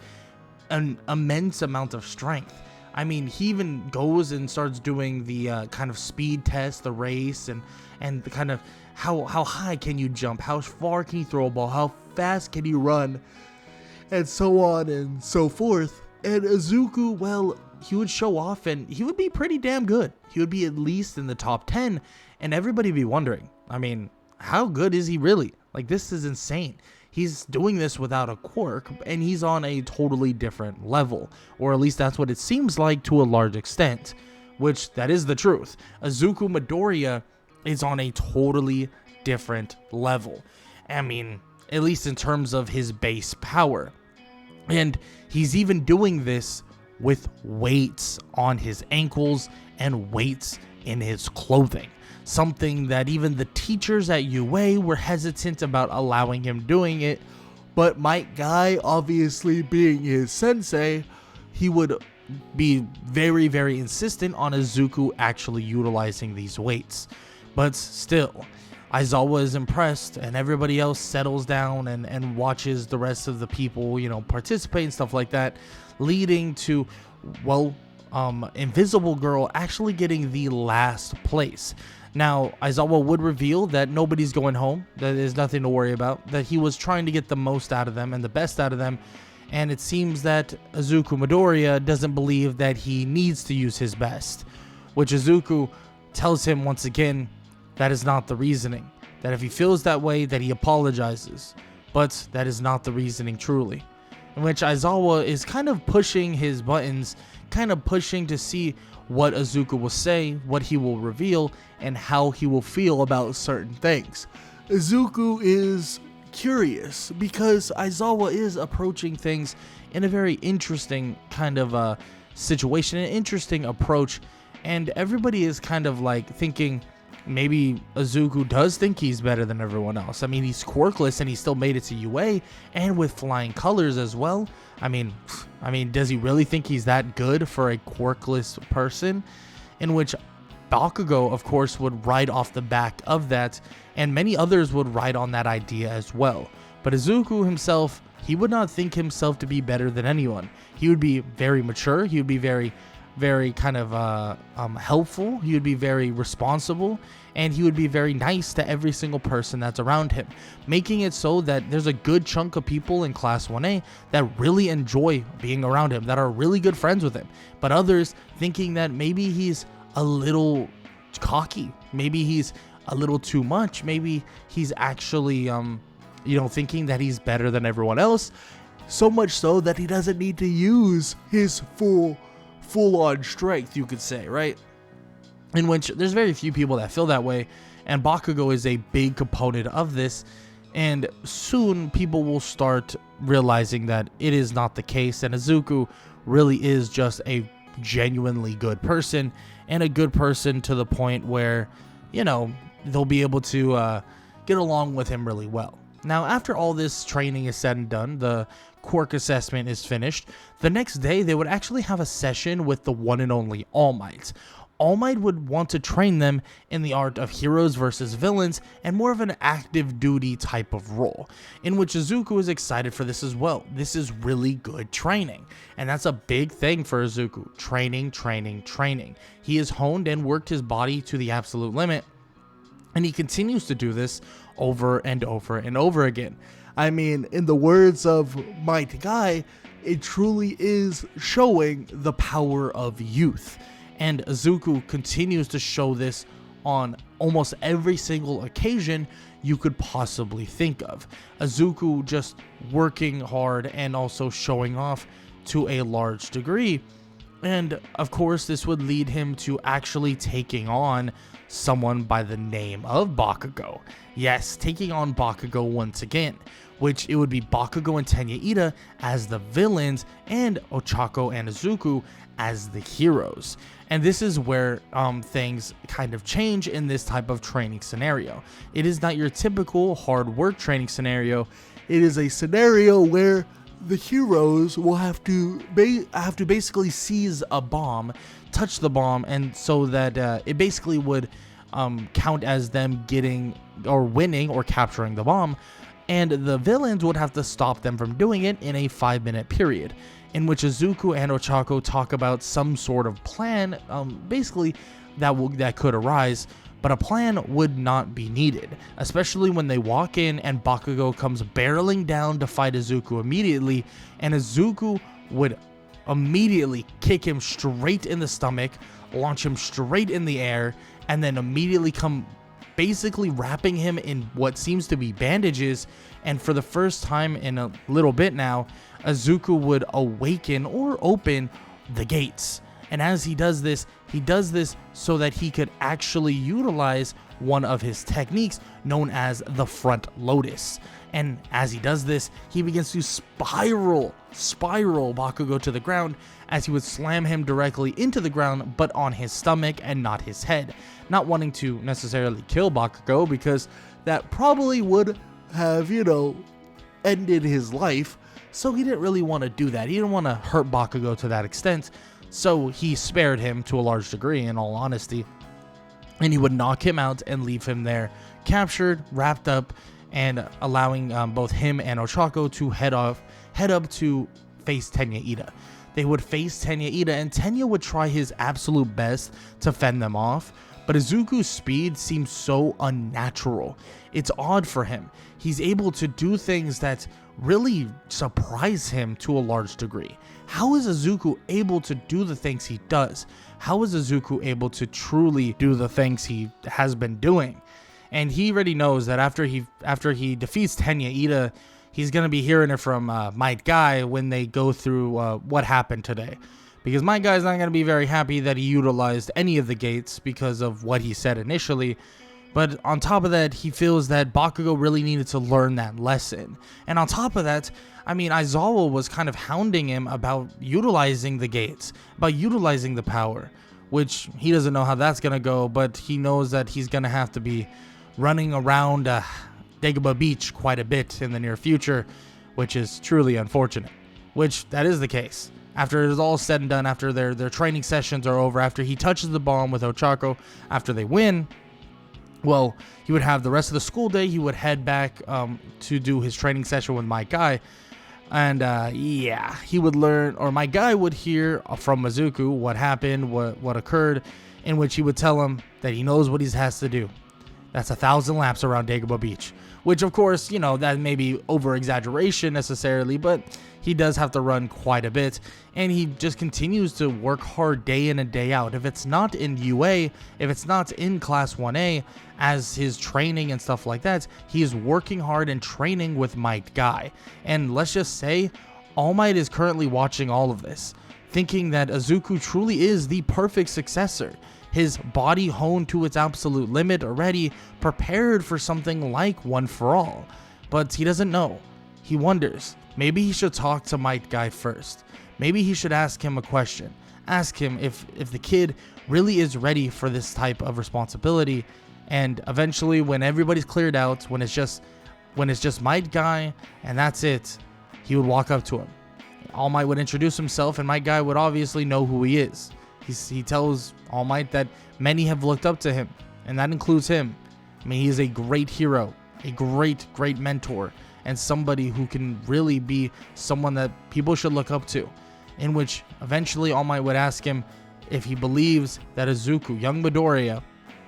an immense amount of strength. I mean, he even goes and starts doing the kind of speed test, the race, and the kind of how high can you jump, how far can you throw a ball, how fast can you run, and so on and so forth. And Izuku, well, he would show off and he would be pretty damn good. He would be at least in the top 10, and everybody would be wondering, I mean, how good is he really? Like, this is insane. He's doing this without a quirk, and he's on a totally different level. Or at least that's what it seems like to a large extent. Which, that is the truth. Izuku Midoriya is on a totally different level. I mean, at least in terms of his base power. And he's even doing this with weights on his ankles and weights in his clothing. Something that even the teachers at UA were hesitant about allowing him doing it, but Might Guy, obviously being his sensei, he would be very, very insistent on Izuku actually utilizing these weights. But still, Aizawa is impressed, and everybody else settles down and watches the rest of the people, participate and stuff like that, leading to, well, Invisible Girl actually getting the last place. Now, Aizawa would reveal that nobody's going home, that there's nothing to worry about, that he was trying to get the most out of them and the best out of them, and it seems that Izuku Midoriya doesn't believe that he needs to use his best, which Izuku tells him once again that is not the reasoning, that if he feels that way, that he apologizes, but that is not the reasoning truly, in which Aizawa is kind of pushing his buttons, kind of pushing to see what Izuku will say, what he will reveal, and how he will feel about certain things. Izuku is curious because Aizawa is approaching things in a very interesting kind of situation, an interesting approach, and everybody is kind of like thinking maybe Izuku does think he's better than everyone else. I mean, he's quirkless and he still made it to UA and with flying colors as well. I mean, does he really think he's that good for a quirkless person? In which Bakugo, of course, would ride off the back of that, and many others would ride on that idea as well. But Izuku himself, he would not think himself to be better than anyone. He would be very mature. He would be very kind of helpful. He would be very responsible, and he would be very nice to every single person that's around him, making it so that there's a good chunk of people in Class 1A that really enjoy being around him, that are really good friends with him, but others thinking that maybe he's a little cocky, maybe he's a little too much, maybe he's actually thinking that he's better than everyone else, so much so that he doesn't need to use his full-on strength, you could say, right? In which there's very few people that feel that way, and Bakugo is a big component of this, and soon people will start realizing that it is not the case, and Izuku really is just a genuinely good person, and a good person to the point where, they'll be able to get along with him really well. Now, after all this training is said and done, the quirk assessment is finished, the next day they would actually have a session with the one and only All Might. All Might would want to train them in the art of heroes versus villains and more of an active duty type of role, in which Izuku is excited for this as well. This is really good training, and that's a big thing for Izuku. Training. He has honed and worked his body to the absolute limit, and he continues to do this over and over and over again. I mean, in the words of Might Guy, it truly is showing the power of youth. And Izuku continues to show this on almost every single occasion you could possibly think of. Izuku just working hard and also showing off to a large degree. And of course, this would lead him to actually taking on someone by the name of Bakugo. Yes, taking on Bakugo once again, which it would be Bakugo and Tenya Ida as the villains and Ochako and Izuku as the heroes. And this is where things kind of change in this type of training scenario. It is not your typical hard work training scenario. It is a scenario where the heroes will have to basically seize a bomb, touch the bomb, and so that it basically would count as them getting or winning or capturing the bomb, and the villains would have to stop them from doing it in a 5-minute period, in which Izuku and Ochako talk about some sort of plan, basically that could arise, but a plan would not be needed, especially when they walk in and Bakugo comes barreling down to fight Izuku immediately, and Izuku would immediately kick him straight in the stomach, launch him straight in the air, and then immediately come basically wrapping him in what seems to be bandages. And for the first time in a little bit now, Izuku would awaken or open the gates. And as he does this so that he could actually utilize one of his techniques known as the front lotus. And as he does this, he begins to spiral Bakugo to the ground, as he would slam him directly into the ground, but on his stomach and not his head. Not wanting to necessarily kill Bakugo, because that probably would have, ended his life. So he didn't really want to do that. He didn't want to hurt Bakugo to that extent. So he spared him to a large degree, in all honesty. And he would knock him out and leave him there, captured, wrapped up, and allowing both him and Ochako to head up to face Tenya Ida. They would face Tenya Ida, and Tenya would try his absolute best to fend them off, but Izuku's speed seems so unnatural. It's odd for him. He's able to do things that really surprise him to a large degree. How is Izuku able to do the things he does? How is Izuku able to truly do the things he has been doing? And he already knows that after he defeats Tenya Ida, he's going to be hearing it from Might Guy when they go through what happened today. Because Might Guy's not going to be very happy that he utilized any of the gates because of what he said initially. But on top of that, he feels that Bakugo really needed to learn that lesson. And on top of that, I mean, Aizawa was kind of hounding him about utilizing the gates, about utilizing the power, which he doesn't know how that's going to go, but he knows that he's going to have to be running around Dagobah Beach quite a bit in the near future, which is truly unfortunate, which that is the case. After it is all said and done, after their training sessions are over, after he touches the bomb with Ochako, after they win, well, he would have the rest of the school day. He would head back to do his training session with my guy. And yeah, he would learn, or my guy would hear from Izuku what happened, what occurred, in which he would tell him that he knows what he has to do. That's 1,000 laps around Dagobah Beach, which of course, you know, that may be over exaggeration necessarily, but he does have to run quite a bit, and he just continues to work hard day in and day out. If it's not in UA, if it's not in Class 1A, as his training and stuff like that, he is working hard and training with Might Guy. And let's just say, All Might is currently watching all of this, thinking that Izuku truly is the perfect successor. His body honed to its absolute limit already, prepared for something like One for All. But he doesn't know. He wonders, maybe he should talk to Might Guy first. Maybe he should ask him a question. Ask him if the kid really is ready for this type of responsibility. And eventually, when everybody's cleared out, when it's just Might Guy and that's it, he would walk up to him. All Might would introduce himself, and Might Guy would obviously know who he is. He tells All Might that many have looked up to him, and that includes him. I mean, he is a great hero, a great mentor, and somebody who can really be someone that people should look up to. In which eventually All Might would ask him if he believes that Izuku, young Midoriya,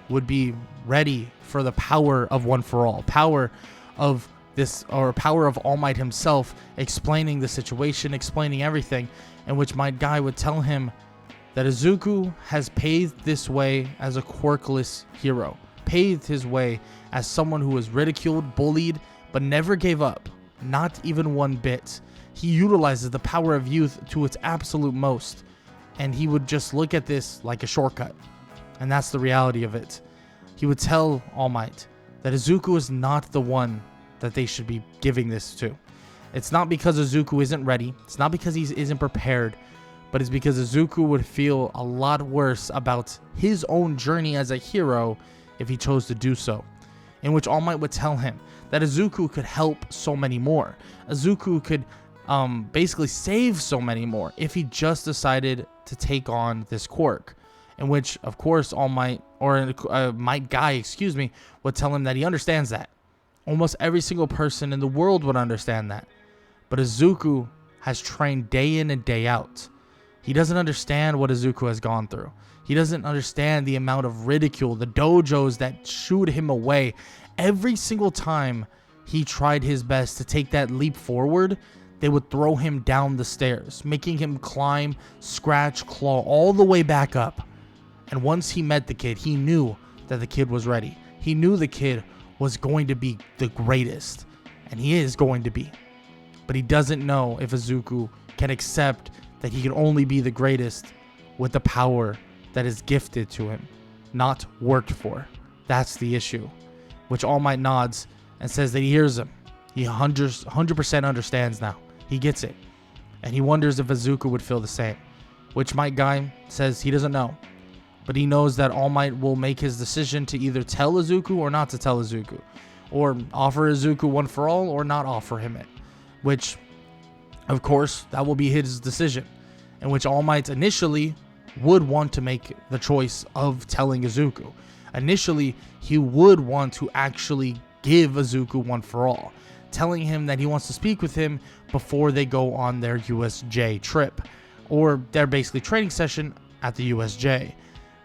would be ready for the power of One for All, power of this, or power of All Might himself, explaining the situation, explaining everything, in which Might Guy would tell him that Izuku has paved this way as a quirkless hero, paved his way as someone who was ridiculed, bullied, but never gave up, not even one bit. He utilizes the power of youth to its absolute most, and he would just look at this like a shortcut, and that's the reality of it. He would tell All Might that Izuku is not the one that they should be giving this to. It's not because Izuku isn't ready, it's not because he isn't prepared, but it's because Izuku would feel a lot worse about his own journey as a hero if he chose to do so. In which All Might would tell him that Izuku could help so many more. Izuku could basically save so many more if he just decided to take on this quirk. In which, of course, All Might, or Might Guy, would tell him that he understands that. Almost every single person in the world would understand that. But Izuku has trained day in and day out. He doesn't understand what Izuku has gone through. He doesn't understand the amount of ridicule, the dojos that shooed him away. Every single time he tried his best to take that leap forward, they would throw him down the stairs, making him climb, scratch, claw all the way back up. And once he met the kid, he knew that the kid was ready. He knew the kid was going to be the greatest, and he is going to be. But he doesn't know if Izuku can accept that he can only be the greatest with the power that is gifted to him, not worked for. That's the issue. Which All Might nods and says that he hears him. He 100% understands now. He gets it. And he wonders if Izuku would feel the same. Which Might Guy says he doesn't know. But he knows that All Might will make his decision to either tell Izuku or not to tell Izuku. Or offer Izuku One for All or not offer him it. Which, of course, that will be his decision. In which All Might initially would want to make the choice of telling Izuku. Initially, he would want to actually give Izuku One for All, telling him that he wants to speak with him before they go on their USJ trip, or their basically training session at the USJ.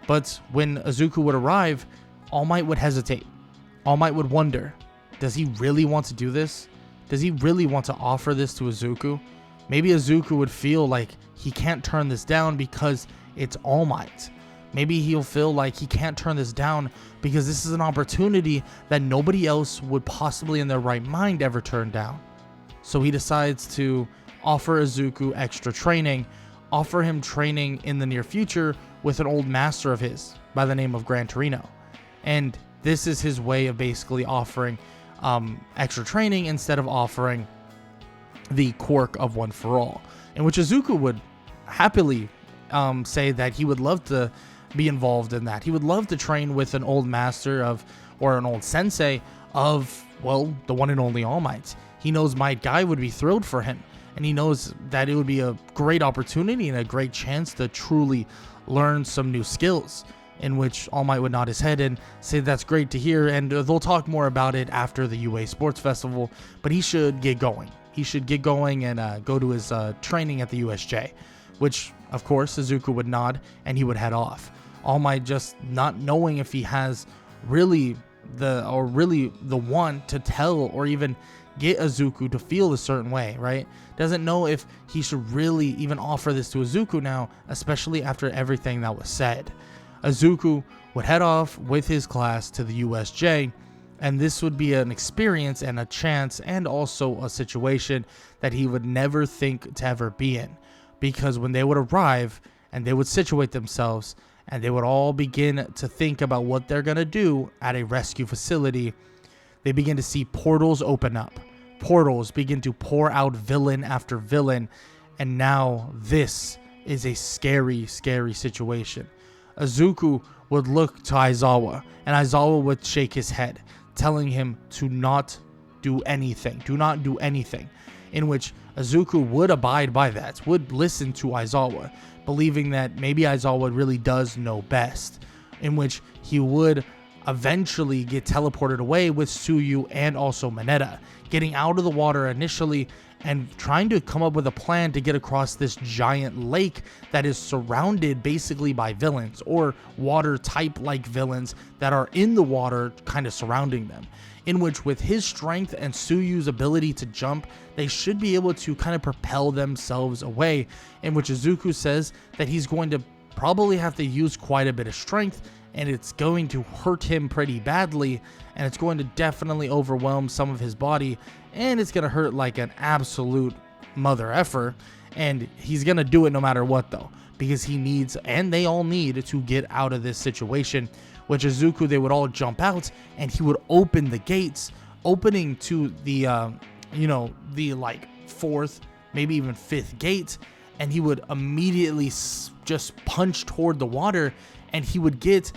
But when Izuku would arrive, All Might would hesitate. All Might would wonder, does he really want to do this? Does he really want to offer this to Izuku? Maybe Izuku would feel like he can't turn this down because it's All Might. Maybe he'll feel like he can't turn this down because this is an opportunity that nobody else would possibly in their right mind ever turn down. So he decides to offer Izuku extra training, offer him training in the near future with an old master of his by the name of Gran Torino. And this is his way of basically offering extra training instead of offering the quirk of One for All, in which Izuku would happily say that he would love to be involved in that. He would love to train with an old master or an old sensei of, well, the one and only All Might. He knows Might Guy would be thrilled for him, and he knows that it would be a great opportunity and a great chance to truly learn some new skills, in which All Might would nod his head and say that's great to hear, and they'll talk more about it after the UA Sports Festival, but he should get going. He should get going and go to his training at the USJ, which, of course, Izuku would nod, and he would head off. All Might, just not knowing if he has really the one to tell or even get Izuku to feel a certain way, right? Doesn't know if he should really even offer this to Izuku now, especially after everything that was said. Izuku would head off with his class to the USJ, and this would be an experience and a chance and also a situation that he would never think to ever be in, because when they would arrive and they would situate themselves and they would all begin to think about what they're going to do at a rescue facility, they begin to see portals open up. Portals begin to pour out villain after villain, and now this is a scary, scary situation. Izuku would look to Aizawa, and Aizawa would shake his head, telling him to not do anything. Do not do anything. In which Izuku would abide by that, would listen to Aizawa, believing that maybe Aizawa really does know best, in which he would eventually get teleported away with Tsuyu and also Mineta, getting out of the water initially and trying to come up with a plan to get across this giant lake that is surrounded basically by villains, or water type like villains that are in the water kind of surrounding them, in which with his strength and Tsuyu's ability to jump, they should be able to kind of propel themselves away, in which Izuku says that he's going to probably have to use quite a bit of strength, and it's going to hurt him pretty badly, and it's going to definitely overwhelm some of his body, and it's going to hurt like an absolute mother effer, and he's going to do it no matter what though, because he needs, and they all need, to get out of this situation. Which Izuku, they would all jump out, and he would open the gates, opening to the the like fourth, maybe even fifth gate, and he would immediately just punch toward the water, and he would get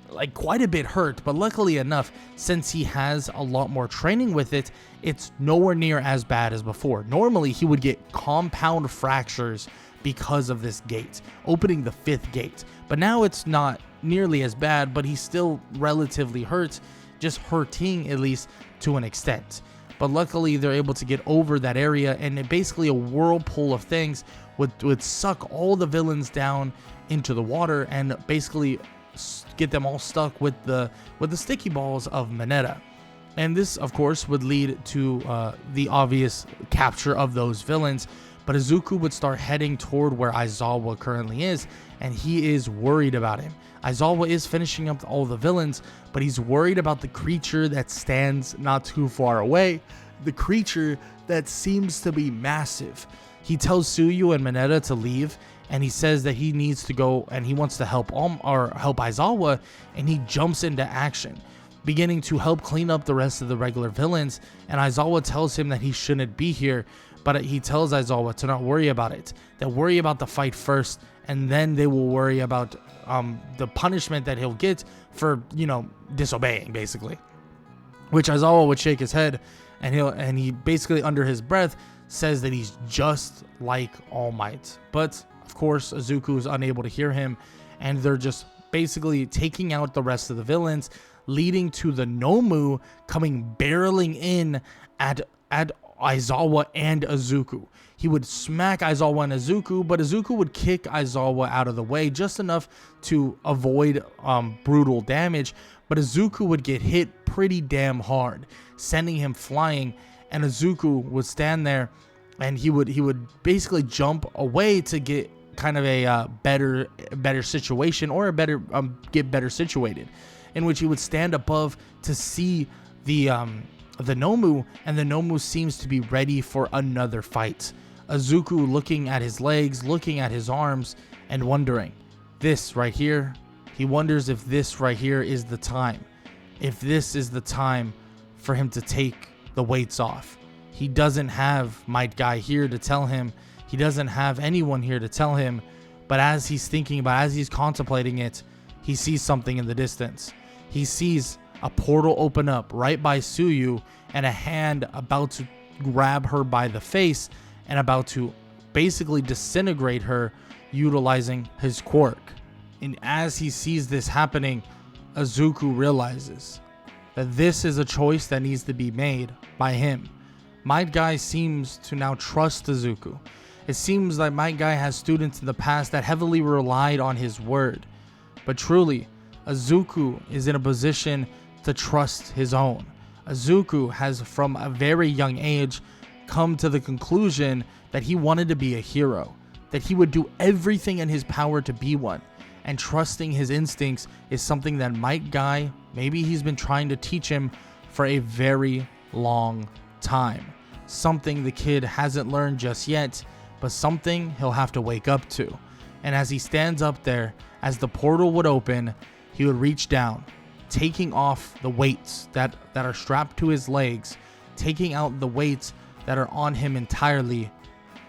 like quite a bit hurt, but luckily enough, since he has a lot more training with it, it's nowhere near as bad as before. Normally he would get compound fractures because of this gate, opening the fifth gate, but now it's not nearly as bad, but he's still relatively hurt, just hurting at least to an extent. But luckily they're able to get over that area, and basically a whirlpool of things would suck all the villains down into the water and basically get them all stuck with the sticky balls of Mineta. And this, of course, would lead to the obvious capture of those villains. But Izuku would start heading toward where Aizawa currently is, and he is worried about him. Aizawa is finishing up all the villains, but he's worried about the creature that stands not too far away, the creature that seems to be massive. He tells Tsuyu and Mineta to leave, and he says that he needs to go and he wants to help Aizawa, and he jumps into action, beginning to help clean up the rest of the regular villains. And Aizawa tells him that he shouldn't be here, but he tells Aizawa to not worry about it. They'll worry about the fight first, and then they will worry about the punishment that he'll get for, disobeying, basically. Which Aizawa would shake his head, and he basically under his breath says that he's just like All Might. But of course, Izuku is unable to hear him, and they're just basically taking out the rest of the villains, leading to the Nomu coming barreling in at Aizawa and Izuku. He would smack Aizawa and Izuku, but Izuku would kick Aizawa out of the way just enough to avoid brutal damage, but Izuku would get hit pretty damn hard, sending him flying, and Izuku would stand there, and he would basically jump away to get kind of a better situation, or get better situated, in which he would stand above to see the Nomu, and the Nomu seems to be ready for another fight. Izuku looking at his legs, looking at his arms, and wondering, this right here, he wonders if this right here is the time. if this is the time for him to take the weights off. He doesn't have Might Guy here to tell him. He doesn't have anyone here to tell him. But as he's thinking about, as he's contemplating it, he sees something in the distance. He sees a portal open up right by Tsuyu and a hand about to grab her by the face and about to basically disintegrate her utilizing his quirk. And as he sees this happening, Izuku realizes that this is a choice that needs to be made by him. Might Guy seems to now trust Izuku. It seems like Might Guy has students in the past that heavily relied on his word. But truly, Izuku is in a position to trust his own. Izuku has from a very young age come to the conclusion that he wanted to be a hero, that he would do everything in his power to be one. And trusting his instincts is something that Might Guy, maybe he's been trying to teach him for a very long time. Something the kid hasn't learned just yet, but something he'll have to wake up to. And as he stands up there, as the portal would open, he would reach down, taking off the weights that are strapped to his legs, taking out the weights that are on him entirely,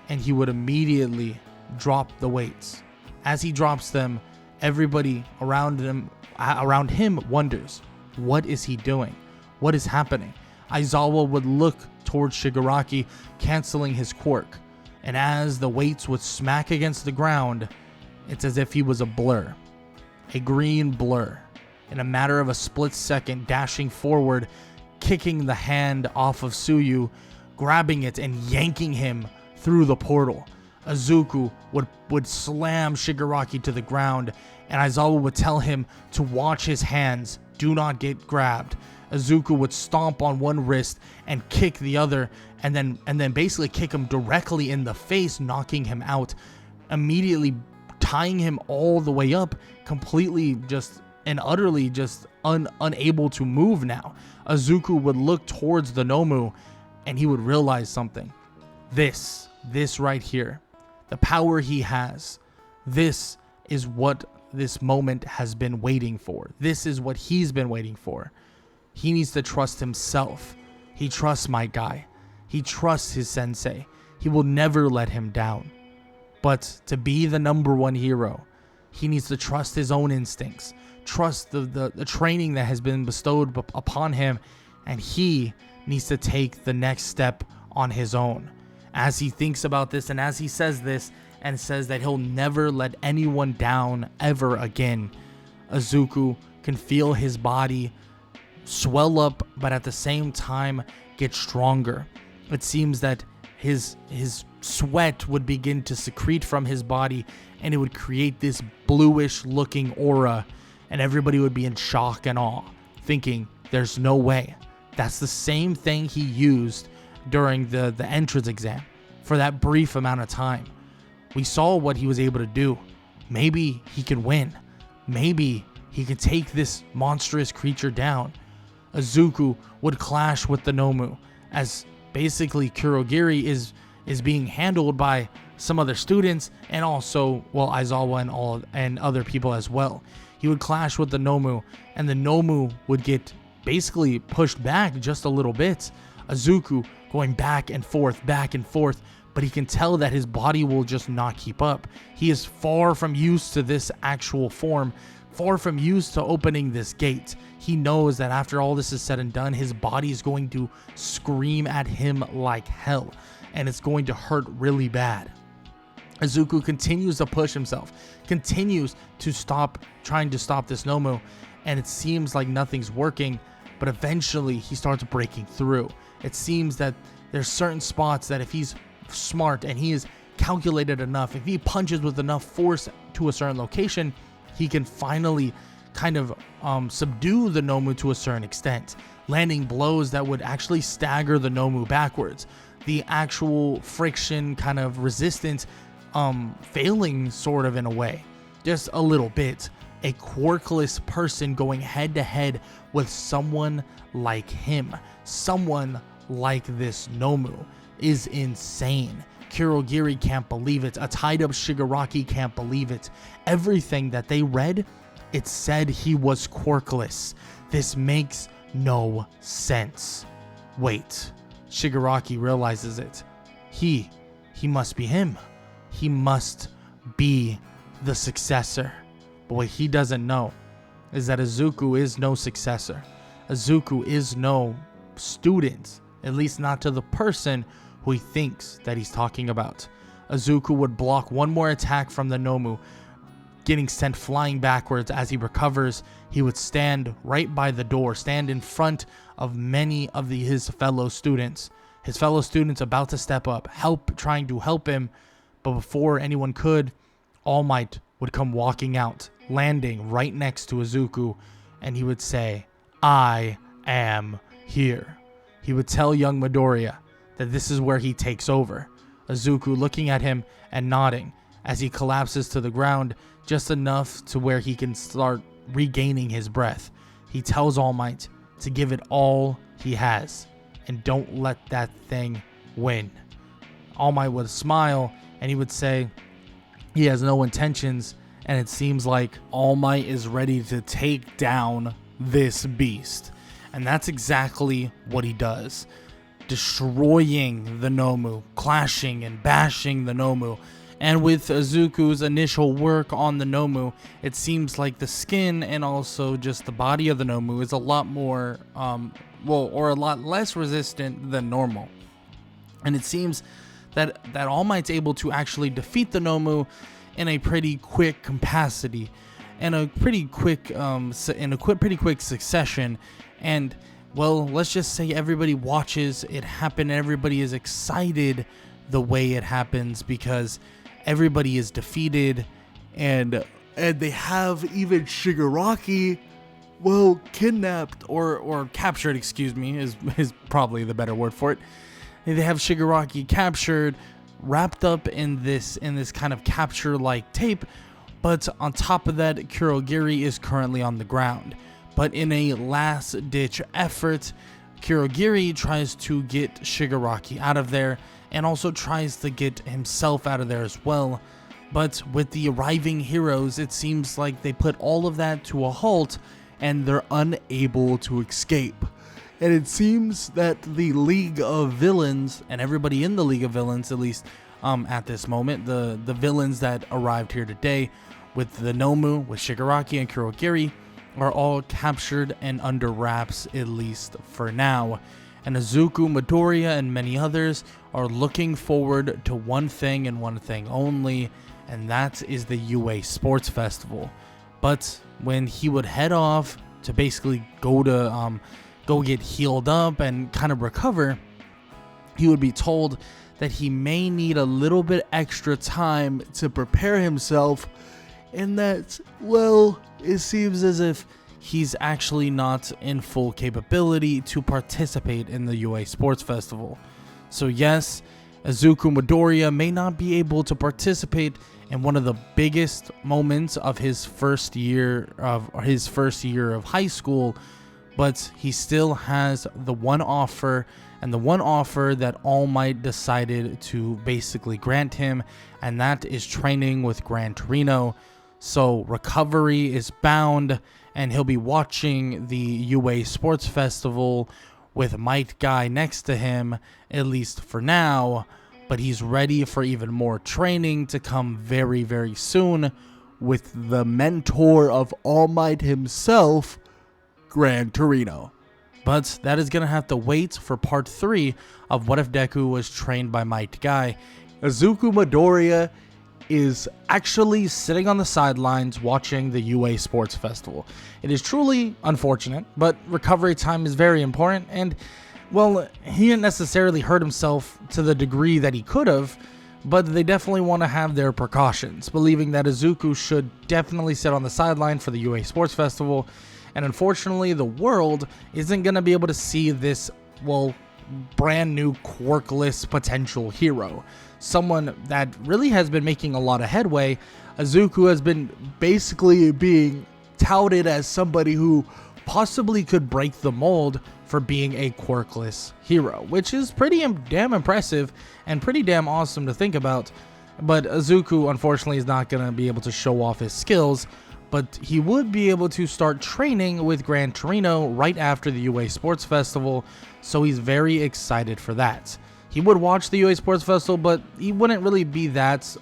and he would immediately drop the weights. As he drops them, everybody around him wonders, what is he doing? What is happening? Aizawa would look towards Shigaraki, canceling his quirk, and as the weights would smack against the ground, it's as if he was a blur, a green blur, in a matter of a split second, dashing forward, kicking the hand off of Tsuyu, grabbing it and yanking him through the portal. Izuku would slam Shigaraki to the ground, and Aizawa would tell him to watch his hands, do not get grabbed. Izuku would stomp on one wrist and kick the other, and then basically kick him directly in the face, knocking him out, immediately tying him all the way up, completely just and utterly just unable to move now. Izuku would look towards the Nomu, and he would realize something. This right here, the power he has, this is what this moment has been waiting for. This is what he's been waiting for. He needs to trust himself. He trusts Might Guy. He trusts his sensei. He will never let him down. But to be the number one hero, he needs to trust his own instincts, trust the training that has been bestowed upon him, and he needs to take the next step on his own. As he thinks about this, and as he says this, and says that he'll never let anyone down ever again, Izuku can feel his body swell up, but at the same time get stronger. It seems that his sweat would begin to secrete from his body, and it would create this bluish looking aura, and everybody would be in shock and awe, thinking there's no way. That's the same thing he used during the entrance exam for that brief amount of time. We saw what he was able to do. Maybe he could win. Maybe he could take this monstrous creature down. Izuku would clash with the Nomu, as basically Kurogiri is being handled by some other students, and also, well, Aizawa and other people as well. He would clash with the Nomu, and the Nomu would get basically pushed back just a little bit. Izuku going back and forth, but he can tell that his body will just not keep up. He is far from used to this actual form, far from used to opening this gate. He knows that after all this is said and done, his body is going to scream at him like hell, and it's going to hurt really bad. Izuku continues to push himself, continues to trying to stop this Nomu, and it seems like nothing's working, but eventually he starts breaking through. It seems that there's certain spots that if he's smart and he is calculated enough, if he punches with enough force to a certain location, he can finally kind of subdue the Nomu to a certain extent, landing blows that would actually stagger the Nomu backwards. The actual friction kind of resistance failing sort of in a way, just a little bit. A quirkless person going head to head with someone like him, someone like this Nomu, is insane. Kurogiri can't believe it. A tied up Shigaraki can't believe it. Everything that they read It said he was quirkless. This makes no sense. Wait, Shigaraki realizes it. He must be him. He must be the successor. But what he doesn't know is that Izuku is no successor. Izuku is no student, at least not to the person who he thinks that he's talking about. Izuku would block one more attack from the Nomu, getting sent flying backwards. As he recovers, he would stand right by the door, stand in front of many of his fellow students. His fellow students about to step up, trying to help him, but before anyone could, All Might would come walking out, landing right next to Izuku, and he would say, "I am here." He would tell young Midoriya that this is where he takes over. Izuku looking at him and nodding as he collapses to the ground, just enough to where he can start regaining his breath. He tells All Might to give it all he has and don't let that thing win. All Might would smile and he would say he has no intentions, and it seems like All Might is ready to take down this beast. And that's exactly what he does. Destroying the Nomu, clashing and bashing the Nomu. And with Izuku's initial work on the Nomu, it seems like the skin and also just the body of the Nomu is a lot more, or a lot less resistant than normal. And it seems that All Might's able to actually defeat the Nomu in a pretty quick capacity, and a pretty quick succession. And well, let's just say everybody watches it happen. Everybody is excited the way it happens because everybody is defeated, and they have even Shigaraki, well, kidnapped or captured, excuse me, is probably the better word for it. They have Shigaraki captured, wrapped up in this kind of capture-like tape, but on top of that, Kurogiri is currently on the ground. But in a last-ditch effort, Kurogiri tries to get Shigaraki out of there and also tries to get himself out of there as well. But with the arriving heroes, it seems like they put all of that to a halt and they're unable to escape. And it seems that the League of Villains, and everybody in the League of Villains, at least at this moment, the villains that arrived here today with the Nomu, with Shigaraki and Kurogiri, are all captured and under wraps, at least for now. And Izuku, Midoriya, and many others are looking forward to one thing and one thing only, and that is the UA Sports Festival. But when he would head off to basically go get healed up and kind of recover, he would be told that he may need a little bit extra time to prepare himself, and that, well, it seems as if he's actually not in full capability to participate in the UA Sports Festival. So yes, Izuku Midoriya may not be able to participate in one of the biggest moments of his first year of high school, but he still has the one offer, and the one offer that All Might decided to basically grant him, and that is training with Gran Torino. So recovery is bound, and he'll be watching the UA Sports Festival with Might Guy next to him, at least for now, but he's ready for even more training to come very, very soon with the mentor of All Might himself, Gran Torino. But that is going to have to wait for part 3 of What If Deku Was Trained by Might Guy. Izuku Midoriya is actually sitting on the sidelines watching the UA Sports Festival. It is truly unfortunate, but recovery time is very important, and well, he didn't necessarily hurt himself to the degree that he could have, but they definitely want to have their precautions, believing that Izuku should definitely sit on the sideline for the UA Sports Festival. And unfortunately, the world isn't going to be able to see this, well, brand new quirkless potential hero. Someone that really has been making a lot of headway. Izuku has been basically being touted as somebody who possibly could break the mold for being a quirkless hero, which is pretty damn impressive and pretty damn awesome to think about. But Izuku, unfortunately, is not going to be able to show off his skills. but he would be able to start training with Gran Torino right after the UA Sports Festival, so he's very excited for that. He would watch the UA Sports Festival, but he wouldn't really be that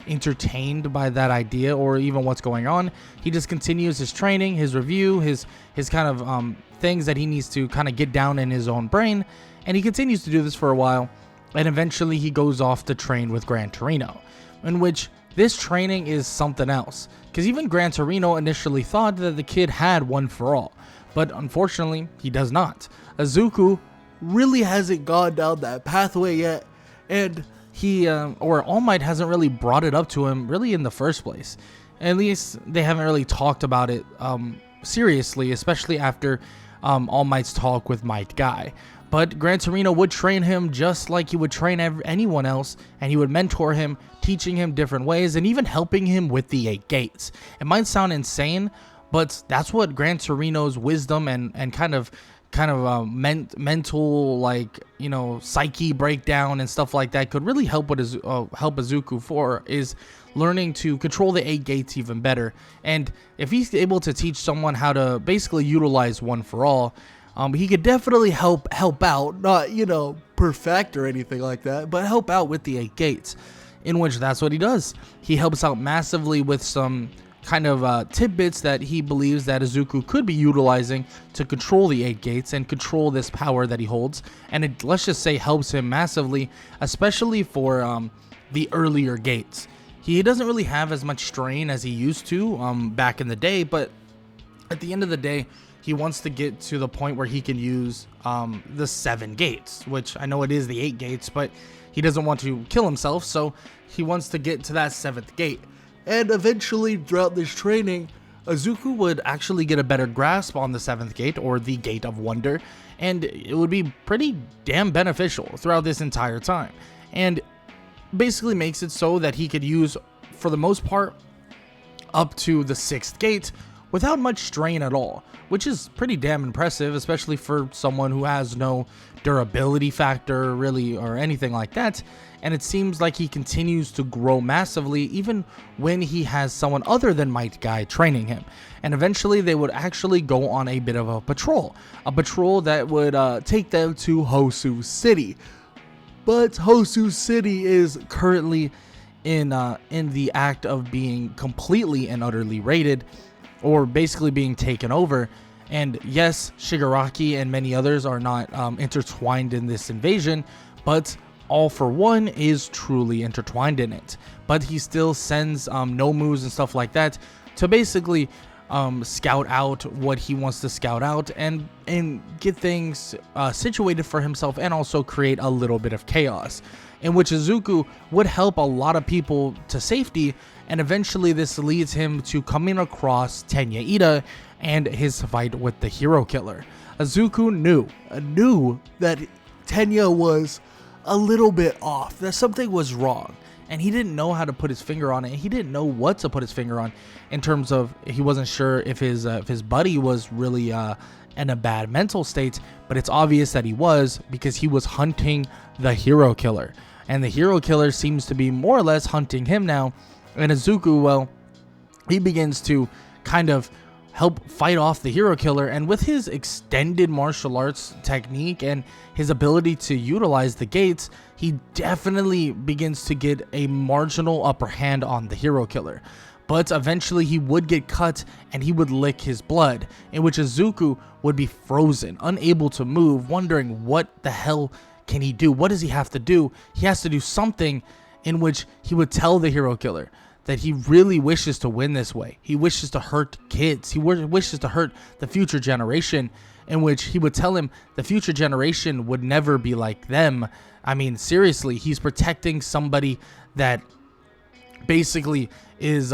entertained by that idea or even what's going on. He just continues his training, his review, his kind of things that he needs to kind of get down in his own brain, and he continues to do this for a while, and eventually he goes off to train with Gran Torino, in which this training is something else, because even Gran Torino initially thought that the kid had one for all, but unfortunately he does not. Izuku really hasn't gone down that pathway yet, and he or All Might hasn't really brought it up to him really in the first place. At least they haven't really talked about it seriously, especially after All Might's talk with Might Guy. But Gran Torino would train him just like he would train anyone else, and he would mentor him, teaching him different ways and even helping him with the 8 gates. It might sound insane, but that's what Gran Torino's wisdom and kind of mental, like, you know, psyche breakdown and stuff like that could really help with help Izuku for, is learning to control the 8 gates even better. And if he's able to teach someone how to basically utilize one for all, he could definitely help out, not, you know, perfect or anything like that, but help out with the 8 gates, in which that's what he does. He helps out massively with some kind of tidbits that he believes that Izuku could be utilizing to control the 8 gates and control this power that he holds, and it, let's just say, helps him massively, especially for the earlier gates. He doesn't really have as much strain as he used to back in the day, but at the end of the day, he wants to get to the point where he can use the 7 gates, which I know it is the 8 gates, but he doesn't want to kill himself, so he wants to get to that 7th gate. And eventually, throughout this training, Izuku would actually get a better grasp on the 7th gate, or the Gate of Wonder, and it would be pretty damn beneficial throughout this entire time. And basically makes it so that he could use, for the most part, up to the 6th gate without much strain at all, which is pretty damn impressive, especially for someone who has no durability factor really or anything like that. And it seems like he continues to grow massively even when he has someone other than Might Guy training him. And eventually they would actually go on a bit of a patrol that would take them to Hosu City. But Hosu City is currently in the act of being completely and utterly raided, or basically being taken over. And yes, Shigaraki and many others are not intertwined in this invasion, but All For One is truly intertwined in it. But he still sends Nomus and stuff like that to basically scout out what he wants to scout out and get things situated for himself, and also create a little bit of chaos, in which Izuku would help a lot of people to safety. And eventually this leads him to coming across Tenya Ida and his fight with the Hero Killer. Izuku knew that Tenya was a little bit off, that something was wrong, and he didn't know how to put his finger on it. He didn't know what to put his finger on, in terms of he wasn't sure if his buddy was really in a bad mental state, but it's obvious that he was, because he was hunting the Hero Killer, and the Hero Killer seems to be more or less hunting him now. And Izuku, well, he begins to kind of help fight off the Hero Killer, and with his extended martial arts technique and his ability to utilize the gates, he definitely begins to get a marginal upper hand on the Hero Killer. But eventually he would get cut and he would lick his blood, in which Izuku would be frozen, unable to move, wondering what the hell can he do? What does he have to do? He has to do something, in which he would tell the Hero Killer that he really wishes to win this way. He wishes to hurt kids. He wishes to hurt the future generation, in which he would tell him the future generation would never be like them. I mean, seriously, he's protecting somebody that basically is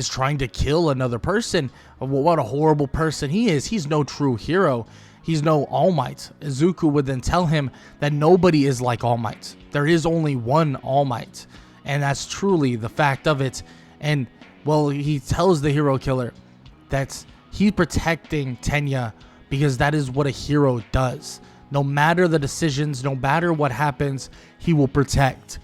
trying to kill another person. What a horrible person he is. He's no true hero. He's no All Might. Izuku would then tell him that nobody is like All Might. There is only one All Might, and that's truly the fact of it. And, well, he tells the Hero Killer that he's protecting Tenya because that is what a hero does. No matter the decisions, no matter what happens, he will protect.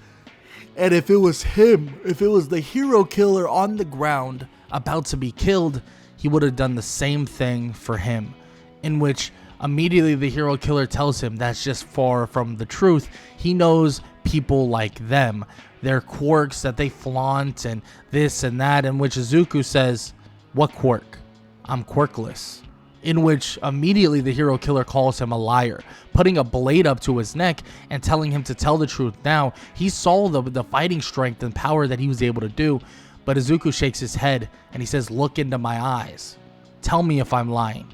And if it was him, if it was the hero killer on the ground about to be killed, he would have done the same thing for him, in which immediately the hero killer tells him that's just far from the truth. He knows people like them, their quirks that they flaunt and this and that, in which Izuku says, "What quirk? I'm quirkless." In which immediately the hero killer calls him a liar, putting a blade up to his neck and telling him to tell the truth now. He saw the fighting strength and power that he was able to do, but Izuku shakes his head and he says, "Look into my eyes. Tell me if I'm lying.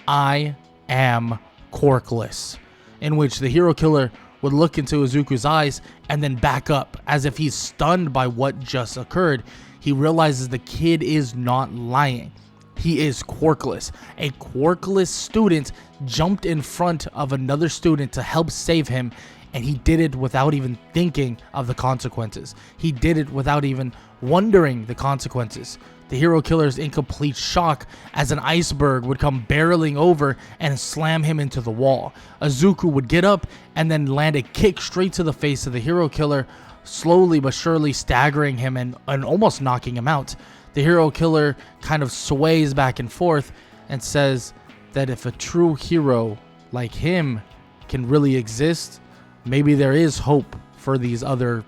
I am quirkless." In which the hero killer would look into Izuku's eyes and then back up as if he's stunned by what just occurred. He realizes the kid is not lying. He is quirkless. A quirkless student jumped in front of another student to help save him, and he did it without even thinking of the consequences. He did it without even wondering the consequences. The hero killer is in complete shock as an iceberg would come barreling over and slam him into the wall. Izuku would get up and then land a kick straight to the face of the hero killer, slowly but surely staggering him and almost knocking him out. The hero killer kind of sways back and forth and says that if a true hero like him can really exist, maybe there is hope for these other,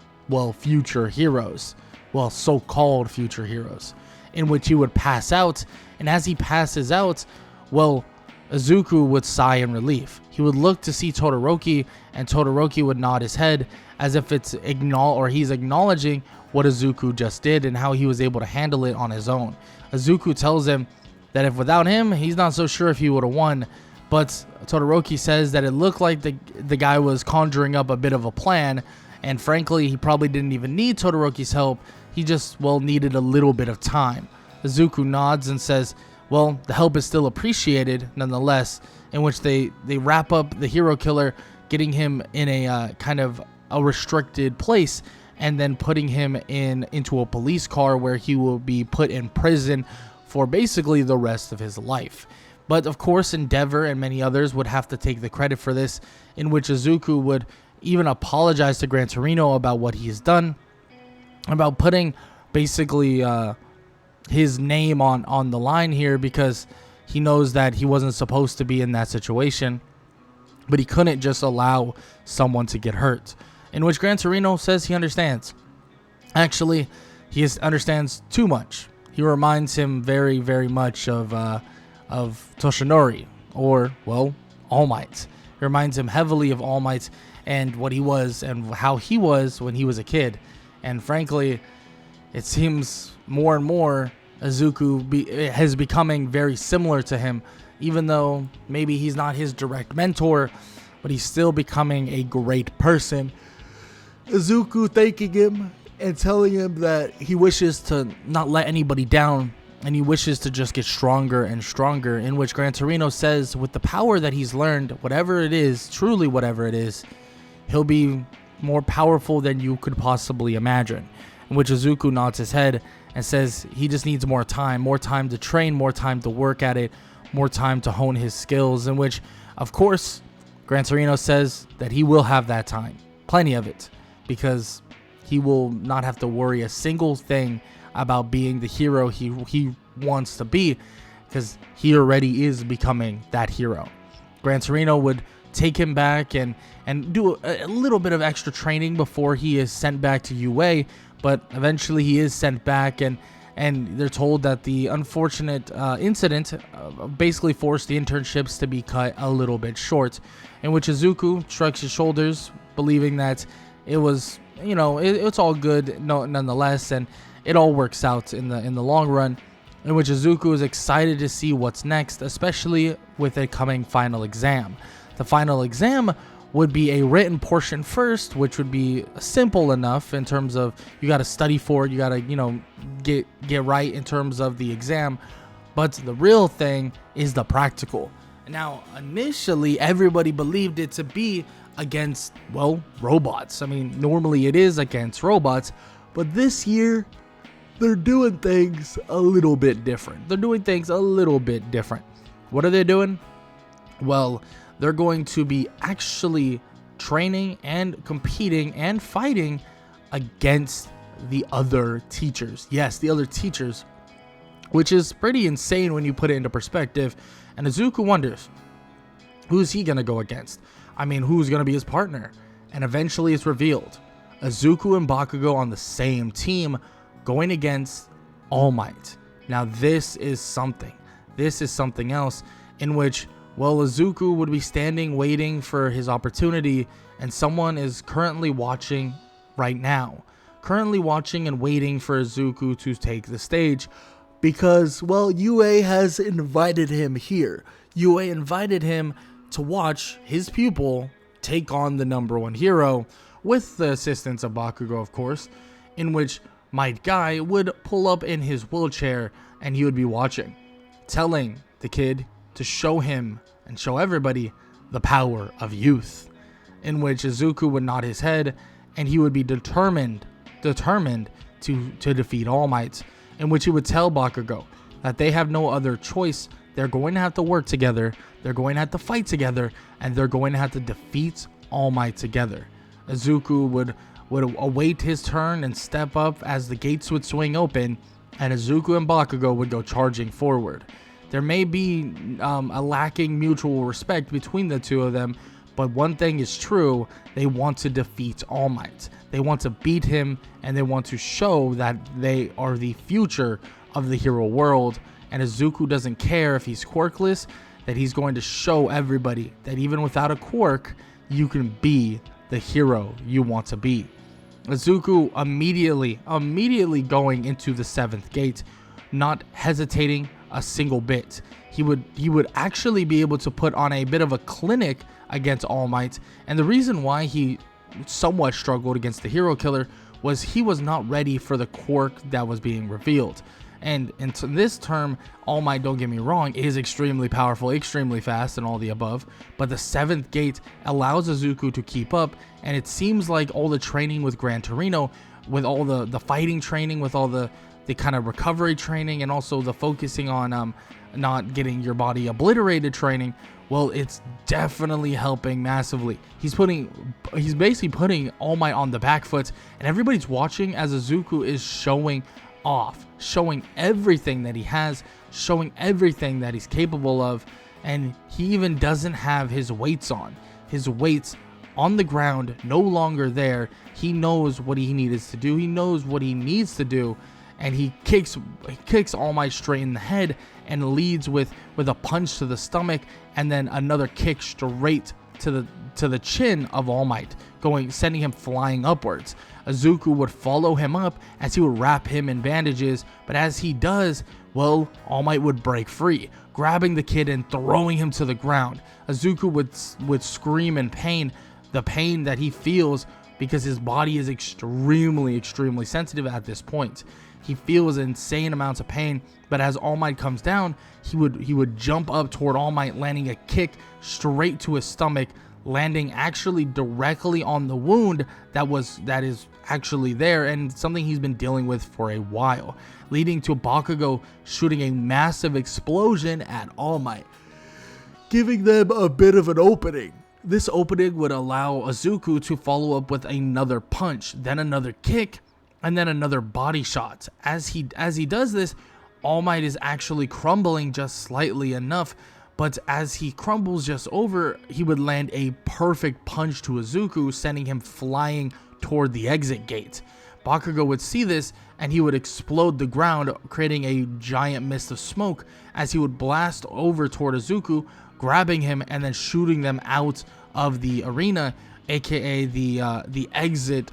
future heroes. So-called future heroes. In which he would pass out, and as he passes out, Izuku would sigh in relief. He would look to see Todoroki, and Todoroki would nod his head as if he's acknowledging what Izuku just did and how he was able to handle it on his own. Izuku tells him that if without him, he's not so sure if he would have won, but Todoroki says that it looked like the guy was conjuring up a bit of a plan, and frankly, he probably didn't even need Todoroki's help. He just, needed a little bit of time. Izuku nods and says, the help is still appreciated nonetheless, in which they wrap up the hero killer, getting him in a kind of a restricted place, and then putting him into a police car where he will be put in prison for basically the rest of his life. But of course, Endeavor and many others would have to take the credit for this, in which Izuku would even apologize to Gran Torino about what he has done, about putting basically his name on the line here, because he knows that he wasn't supposed to be in that situation, but he couldn't just allow someone to get hurt. In which Gran Torino says he understands. Actually, he understands too much. He reminds him very, very much of Toshinori, or, All Might. He reminds him heavily of All Might and what he was and how he was when he was a kid. And frankly, it seems more and more Izuku is becoming very similar to him, even though maybe he's not his direct mentor, but he's still becoming a great person. Izuku thanking him and telling him that he wishes to not let anybody down, and he wishes to just get stronger and stronger, in which Gran Torino says with the power that he's learned, whatever it is, truly whatever it is, he'll be more powerful than you could possibly imagine. In which Izuku nods his head and says he just needs more time to train, more time to work at it, more time to hone his skills, in which, of course, Gran Torino says that he will have that time, plenty of it, because he will not have to worry a single thing about being the hero he wants to be, because he already is becoming that hero. Gran Torino would take him back and do a little bit of extra training before he is sent back to UA, but eventually he is sent back, and they're told that the unfortunate incident basically forced the internships to be cut a little bit short, in which Izuku shrugs his shoulders, believing that it was, it's all good nonetheless, and it all works out in the long run, in which Izuku is excited to see what's next, especially with a coming final exam. The final exam would be a written portion first, which would be simple enough in terms of you got to study for it, you got to get right in terms of the exam, but the real thing is the practical. Now, initially everybody believed it to be against, robots. I mean, normally it is against robots, but this year they're doing things a little bit different. What are they doing? Well, they're going to be actually training and competing and fighting against the other teachers. Yes, the other teachers, which is pretty insane when you put it into perspective. And Izuku wonders, who's he going to go against? I mean, who's going to be his partner? And eventually it's revealed. Izuku and Bakugo on the same team going against All Might. Now this is something. This is something else in which, well, Izuku would be standing waiting for his opportunity, and someone is currently watching right now. Currently watching and waiting for Izuku to take the stage because, well, UA has invited him here. UA invited him to watch his pupil take on the #1 hero with the assistance of Bakugo, of course, in which Might Guy would pull up in his wheelchair and he would be watching, telling the kid to show him and show everybody the power of youth, in which Izuku would nod his head and he would be determined to defeat All Might, in which he would tell Bakugo that they have no other choice. They're going to have to work together, they're going to have to fight together, and they're going to have to defeat All Might together. Izuku would await his turn and step up as the gates would swing open, and Izuku and Bakugo would go charging forward. There may be a lacking mutual respect between the two of them, but one thing is true: they want to defeat All Might. They want to beat him, and they want to show that they are the future of the hero world. And Izuku doesn't care if he's quirkless, that he's going to show everybody that even without a quirk, you can be the hero you want to be. Izuku immediately going into the 7th gate, not hesitating a single bit. He would actually be able to put on a bit of a clinic against All Might, and the reason why he somewhat struggled against the hero killer was he was not ready for the quirk that was being revealed. And in this term, All Might, don't get me wrong, is extremely powerful, extremely fast, and all the above. But the 7th gate allows Izuku to keep up, and it seems like all the training with Gran Torino, with all the fighting training, with all the kind of recovery training, and also the focusing on not getting your body obliterated training, well, it's definitely helping massively. He's basically putting All Might on the back foot, and everybody's watching as Izuku is showing off, showing everything that he has, showing everything that he's capable of. And he even doesn't have his weights on. His weights on the ground, no longer there. He knows what he needs to do. He knows what he needs to do, and he kicks All Might straight in the head and leads with a punch to the stomach, and then another kick straight to the chin of All Might, sending him flying upwards. Izuku would follow him up as he would wrap him in bandages, but as he does, well, All Might would break free, grabbing the kid and throwing him to the ground. Izuku would scream in pain, the pain that he feels because his body is extremely sensitive at this point. He feels insane amounts of pain, but as All Might comes down, he would jump up toward All Might, landing a kick straight to his stomach, landing actually directly on the wound that is actually there, and something he's been dealing with for a while, leading to Bakugo shooting a massive explosion at All Might, giving them a bit of an opening. This opening would allow Izuku to follow up with another punch, then another kick, and then another body shot. As he does this, All Might is actually crumbling just slightly enough, but as he crumbles just over, he would land a perfect punch to Izuku, sending him flying toward the exit gate. Bakugo would see this, and he would explode the ground, creating a giant mist of smoke as he would blast over toward Izuku, grabbing him and then shooting them out of the arena, aka the exit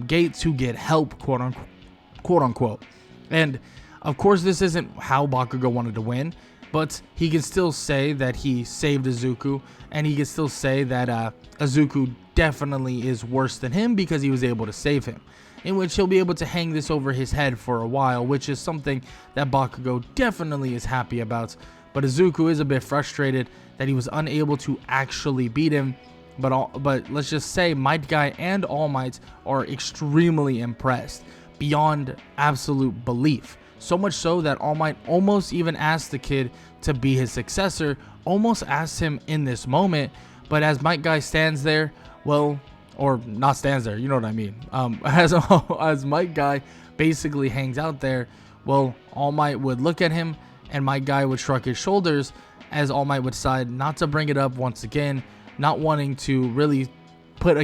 gate to get help, quote unquote. And of course, this isn't how Bakugo wanted to win, but he can still say that he saved Izuku, and he can still say that Izuku definitely is worse than him because he was able to save him, in which he'll be able to hang this over his head for a while, which is something that Bakugo definitely is happy about. But Izuku is a bit frustrated that he was unable to actually beat him. But let's just say Might Guy and All Might are extremely impressed beyond absolute belief. So much so that All Might almost even asked the kid to be his successor, almost asked him in this moment. But as Might Guy stands there, well, or not stands there, you know what I mean. As Might Guy basically hangs out there, well, All Might would look at him, and Might Guy would shrug his shoulders, as All Might would decide not to bring it up once again, not wanting to really put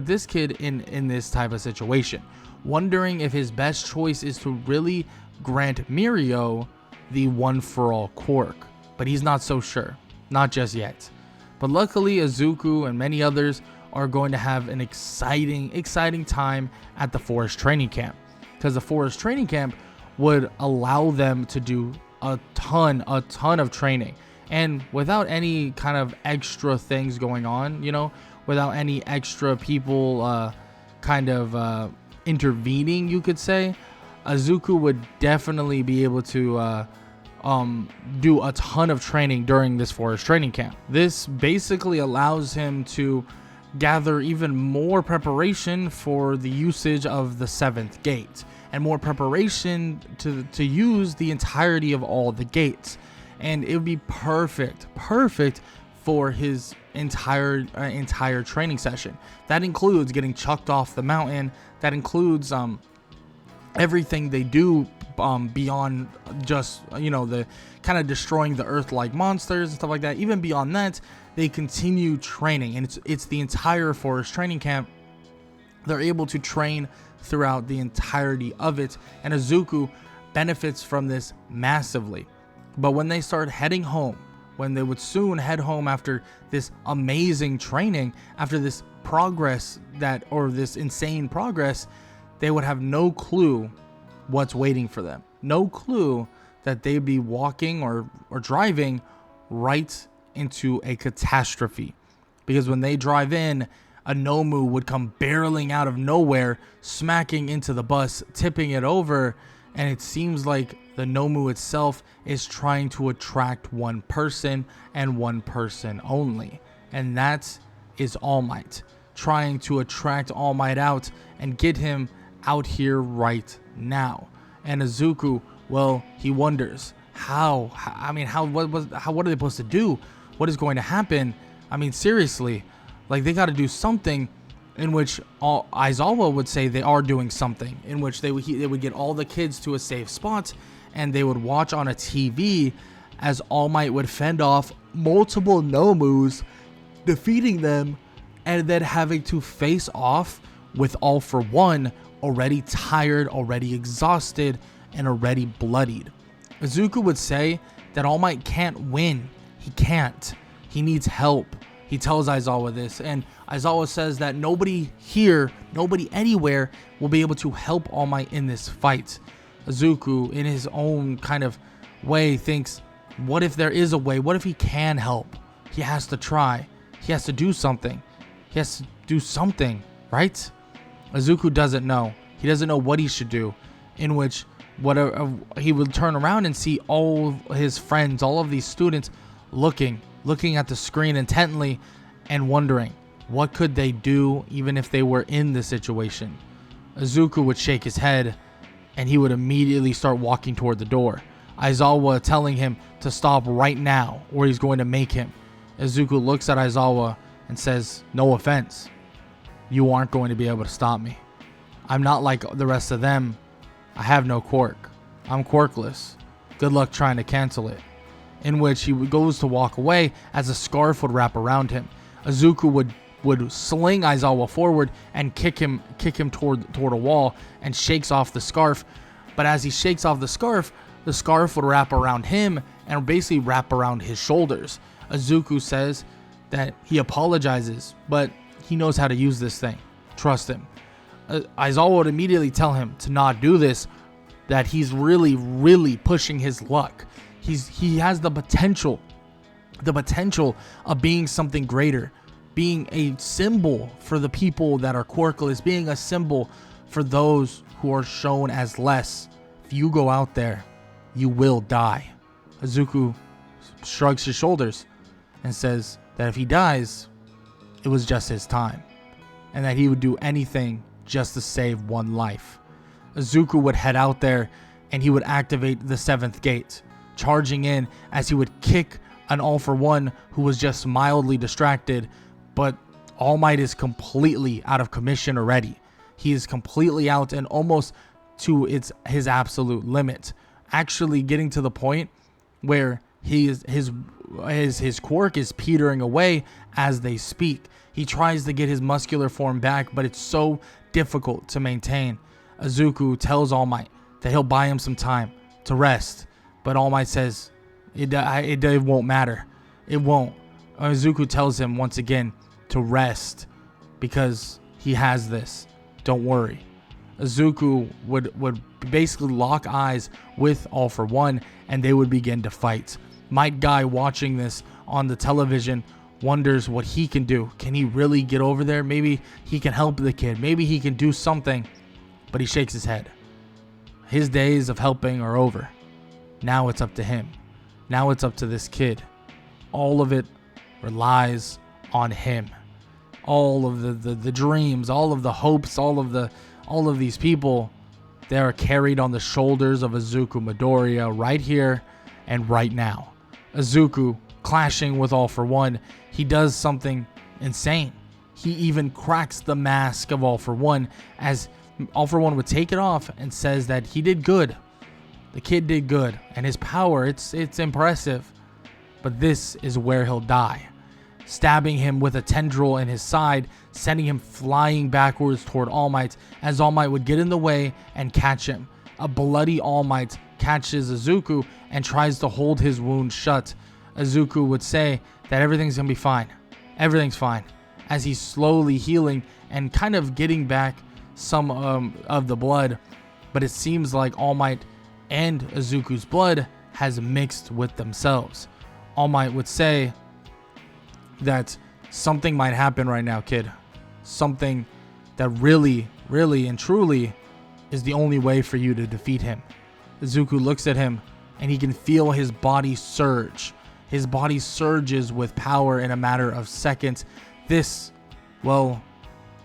this kid in this type of situation, wondering if his best choice is to really grant Mirio the one for all quirk. But he's not so sure, not just yet. But luckily, Izuku and many others are going to have an exciting time at the forest training camp, because the forest training camp would allow them to do a ton of training, and without any kind of extra things going on, without any extra people intervening, you could say. Izuku would definitely be able to do a ton of training during this forest training camp. This basically allows him to gather even more preparation for the usage of the 7th gate, and more preparation to use the entirety of all the gates. And it would be perfect for his entire training session. That includes getting chucked off the mountain. That includes everything they do beyond just the kind of destroying the earth-like monsters and stuff like that. Even beyond that, they continue training, and it's the entire forest training camp. They're able to train throughout the entirety of it, and Izuku benefits from this massively. But when they start heading home, when they would soon head home after this amazing training, after this this insane progress, they would have no clue what's waiting for them. No clue that they'd be walking or driving right into a catastrophe. Because when they drive in, a Nomu would come barreling out of nowhere, smacking into the bus, tipping it over, and it seems like the Nomu itself is trying to attract one person and one person only, and that is All Might, trying to attract All Might out and get him out here right now. And Izuku, well, he wonders what are they supposed to do? What is going to happen? I mean, seriously, like, they got to do something, in which Aizawa would say they are doing something, in which they would get all the kids to a safe spot, and they would watch on a TV as All Might would fend off multiple Nomus, defeating them, and then having to face off with All for One, already tired, already exhausted, and already bloodied. Izuku would say that All Might can't win. He can't. He needs help. He tells Aizawa this, and Aizawa says that nobody here, nobody anywhere will be able to help All Might in this fight. Izuku, in his own kind of way, thinks, what if there is a way? What if he can help? He has to try. He has to do something. He has to do something, right? Izuku doesn't know. He doesn't know what he should do, in which he would turn around and see all his friends, all of these students looking at the screen intently and wondering what could they do even if they were in the situation. Izuku would shake his head, and he would immediately start walking toward the door, Aizawa telling him to stop right now or he's going to make him. Izuku looks at Aizawa and says, no offense, you aren't going to be able to stop me. I'm not like the rest of them. I have no quirk. I'm quirkless. Good luck trying to cancel it. In which he goes to walk away as a scarf would wrap around him. Izuku would sling Aizawa forward and kick him toward a wall, and shakes off the scarf. But as he shakes off the scarf would wrap around him and basically wrap around his shoulders. Izuku says that he apologizes, but he knows how to use this thing. Trust him. Aizawa would immediately tell him to not do this, that he's really pushing his luck. He has the potential of being something greater, being a symbol for the people that are quirkless, being a symbol for those who are shown as less. If you go out there, you will die. Izuku shrugs his shoulders and says that if he dies, it was just his time, and that he would do anything just to save one life. Izuku would head out there, and he would activate the 7th gate, charging in as he would kick an All for One who was just mildly distracted, but All Might is completely out of commission already. He is completely out and almost to his absolute limit. Actually getting to the point where his quirk is petering away as they speak. He tries to get his muscular form back, but it's so difficult to maintain. Izuku tells All Might that he'll buy him some time to rest, but All Might says it won't matter. It won't. Izuku tells him once again to rest because he has this. Don't worry. Izuku would basically lock eyes with All For One, and they would begin to fight. Might Guy, watching this on the television, wonders what he can do. Can he really get over there? Maybe he can help the kid. Maybe he can do something. But he shakes his head. His days of helping are over. Now it's up to him. Now it's up to this kid. All of it relies on him. All of the dreams, all of the hopes, all of these people, they are carried on the shoulders of Izuku Midoriya right here and right now. Izuku clashing with All For One, he does something insane. He even cracks the mask of All For One as All For One would take it off and says that he did good. The kid did good, and his power, it's impressive. But this is where he'll die. Stabbing him with a tendril in his side, sending him flying backwards toward All Might as All Might would get in the way and catch him. A bloody All Might catches Izuku and tries to hold his wound shut. Izuku would say that everything's gonna be fine. Everything's fine. As he's slowly healing and kind of getting back some of the blood. But it seems like All Might and Izuku's blood has mixed with themselves. All Might would say that something might happen right now, kid. Something that really, really and truly is the only way for you to defeat him. Izuku looks at him and he can feel his body surge. His body surges with power in a matter of seconds. This, well,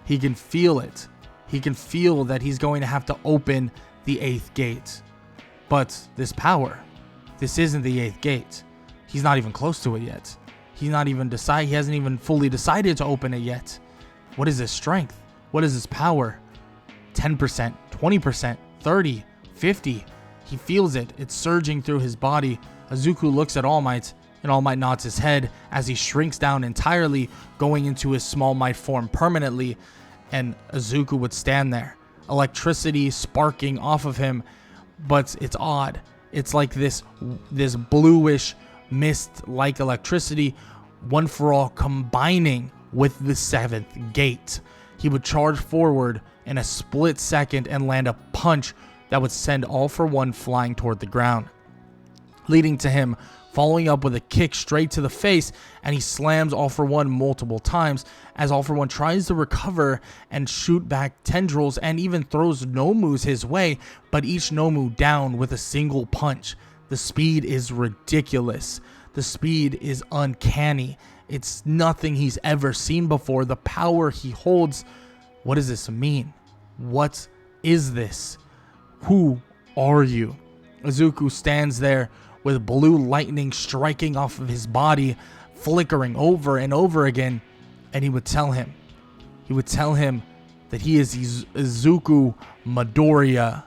he can feel it. He can feel that he's going to have to open the 8th gate. But this power, this isn't the 8th gate. He's not even close to it yet. He hasn't even fully decided to open it yet. What is his strength? What is his power? 10%, 20%, 30, 50. He feels it. It's surging through his body. Izuku looks at All Might, and All Might nods his head as he shrinks down entirely, going into his small might form permanently. And Izuku would stand there, electricity sparking off of him. But it's odd. It's like this bluish mist-like electricity, one for all, combining with the 7th gate. He would charge forward in a split second and land a punch that would send All For One flying toward the ground, leading to him following up with a kick straight to the face, and he slams All For One multiple times as All For One tries to recover and shoot back tendrils and even throws Nomus his way, but each Nomu down with a single punch. The speed is ridiculous. The speed is uncanny. It's nothing he's ever seen before. The power he holds. What does this mean? What is this? Who are you? Izuku stands there with blue lightning striking off of his body, flickering over and over again, and he would tell him that he is Izuku Midoriya,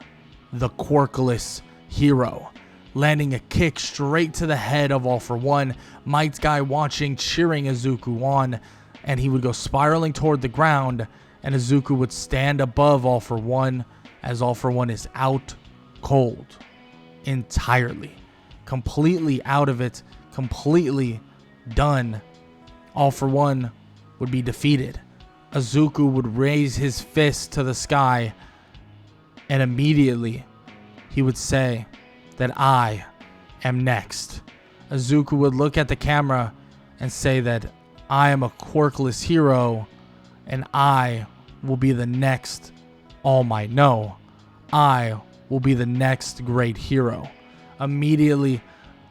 the quirkless hero, landing a kick straight to the head of All For One. Might Guy watching, cheering Izuku on, and he would go spiraling toward the ground, and Izuku would stand above All For One as All For One is out cold entirely. Completely out of it, completely done. All For One would be defeated. Izuku would raise his fist to the sky, and immediately he would say that I am next. Izuku would look at the camera and say that I am a quirkless hero, and I will be the next All Might. No, I will be the next great hero. Immediately,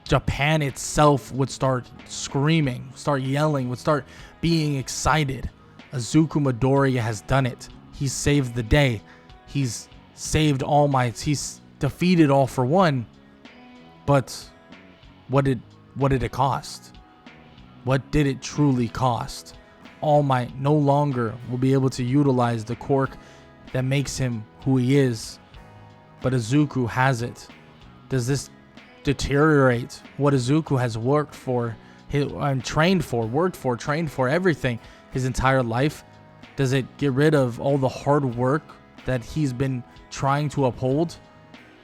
Japan itself would start screaming, start yelling, would start being excited. Izuku Midoriya has done it. He's saved the day. He's saved All Might. He's defeated All For One. But what did it cost? What did it truly cost? All Might no longer will be able to utilize the quirk that makes him who he is, but Izuku has it. Does this deteriorate what Izuku has worked for, trained for everything his entire life? Does it get rid of all the hard work that he's been trying to uphold?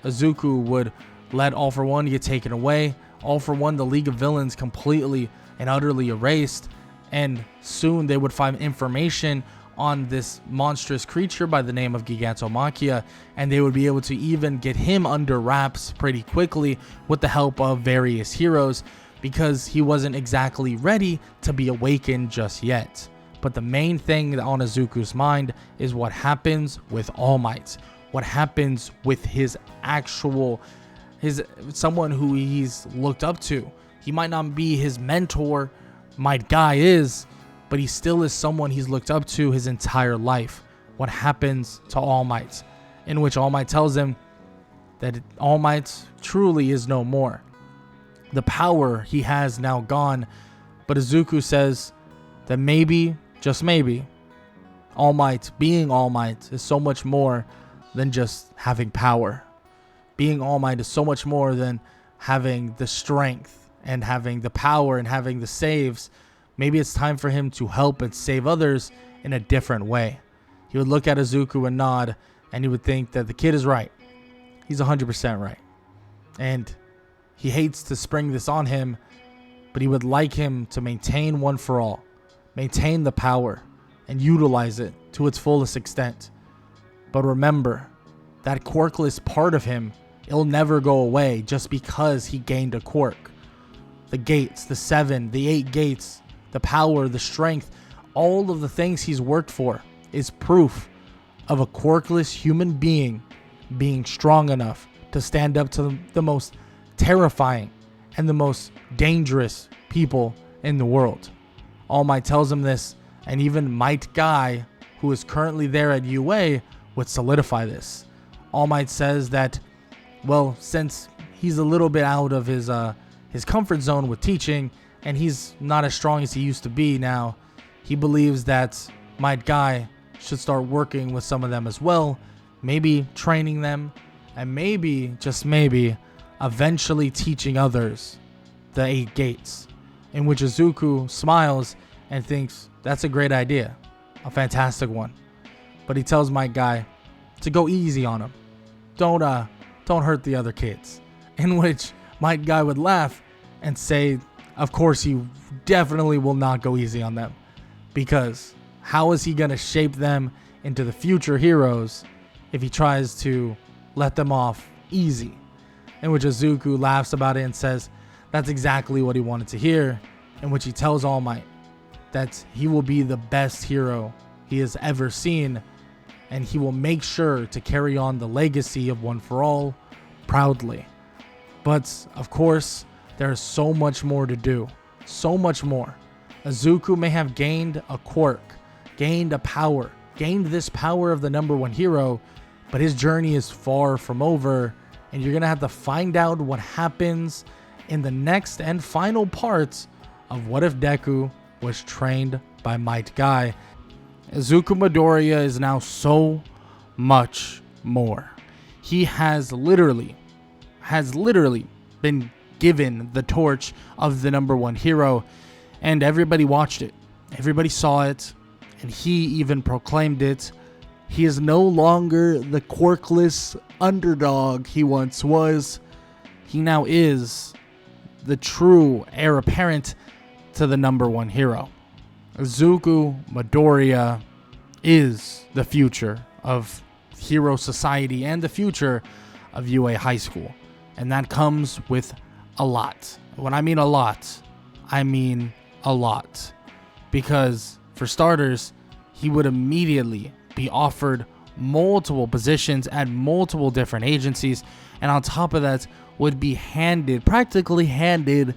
Izuku would let All For One get taken away, All For One, the League of Villains, completely and utterly erased, and soon they would find information on this monstrous creature by the name of Gigantomachia, and they would be able to even get him under wraps pretty quickly with the help of various heroes, because he wasn't exactly ready to be awakened just yet. But the main thing on Izuku's mind is what happens with All Might, what happens with his someone who he's looked up to. He might not be his mentor, Might Guy is, but he still is someone he's looked up to his entire life. What happens to All Might? In which All Might tells him that All Might truly is no more. The power he has now gone, but Izuku says that maybe, just maybe, All Might, being All Might, is so much more than just having power. Being All Might is so much more than having the strength and having the power and having the saves. Maybe it's time for him to help and save others in a different way. He would look at Izuku and nod, and he would think that the kid is right. He's 100% right. And he hates to spring this on him, but he would like him to maintain One For All, maintain the power, and utilize it to its fullest extent. But remember, that quirkless part of him, it'll never go away just because he gained a quirk. The gates, the 7, the 8 gates, the power, the strength, all of the things he's worked for is proof of a quirkless human being being strong enough to stand up to the most terrifying and the most dangerous people in the world. All Might tells him this, and even Might Guy, who is currently there at UA, would solidify this. All Might says that, well, since he's a little bit out of his comfort zone with teaching, and he's not as strong as he used to be now, he believes that Might Guy should start working with some of them as well, maybe training them, and maybe, just maybe, eventually teaching others the 8 gates. In which Izuku smiles and thinks that's a great idea, a fantastic one. But he tells Might Guy to go easy on him. Don't hurt the other kids. In which Might Guy would laugh and say, of course he definitely will not go easy on them, because how is he going to shape them into the future heroes if he tries to let them off easy? In which Izuku laughs about it and says that's exactly what he wanted to hear, in which he tells All Might that he will be the best hero he has ever seen, and he will make sure to carry on the legacy of One For All proudly. But of course, there's so much more to do. So much more. Izuku may have gained a quirk, gained a power, gained this power of the #1 hero, but his journey is far from over, and you're going to have to find out what happens in the next and final parts of What If Deku Was Trained by Might Guy. Izuku Midoriya is now so much more. He has literally been given the torch of the #1 hero, and everybody watched it. Everybody saw it, and he even proclaimed it. He is no longer the quirkless underdog he once was. He now is the true heir apparent to the #1 hero. Izuku Midoriya is the future of Hero Society and the future of UA High School. And that comes with a lot. When I mean a lot, I mean a lot. Because, for starters, he would immediately be offered multiple positions at multiple different agencies. And on top of that, would be practically handed,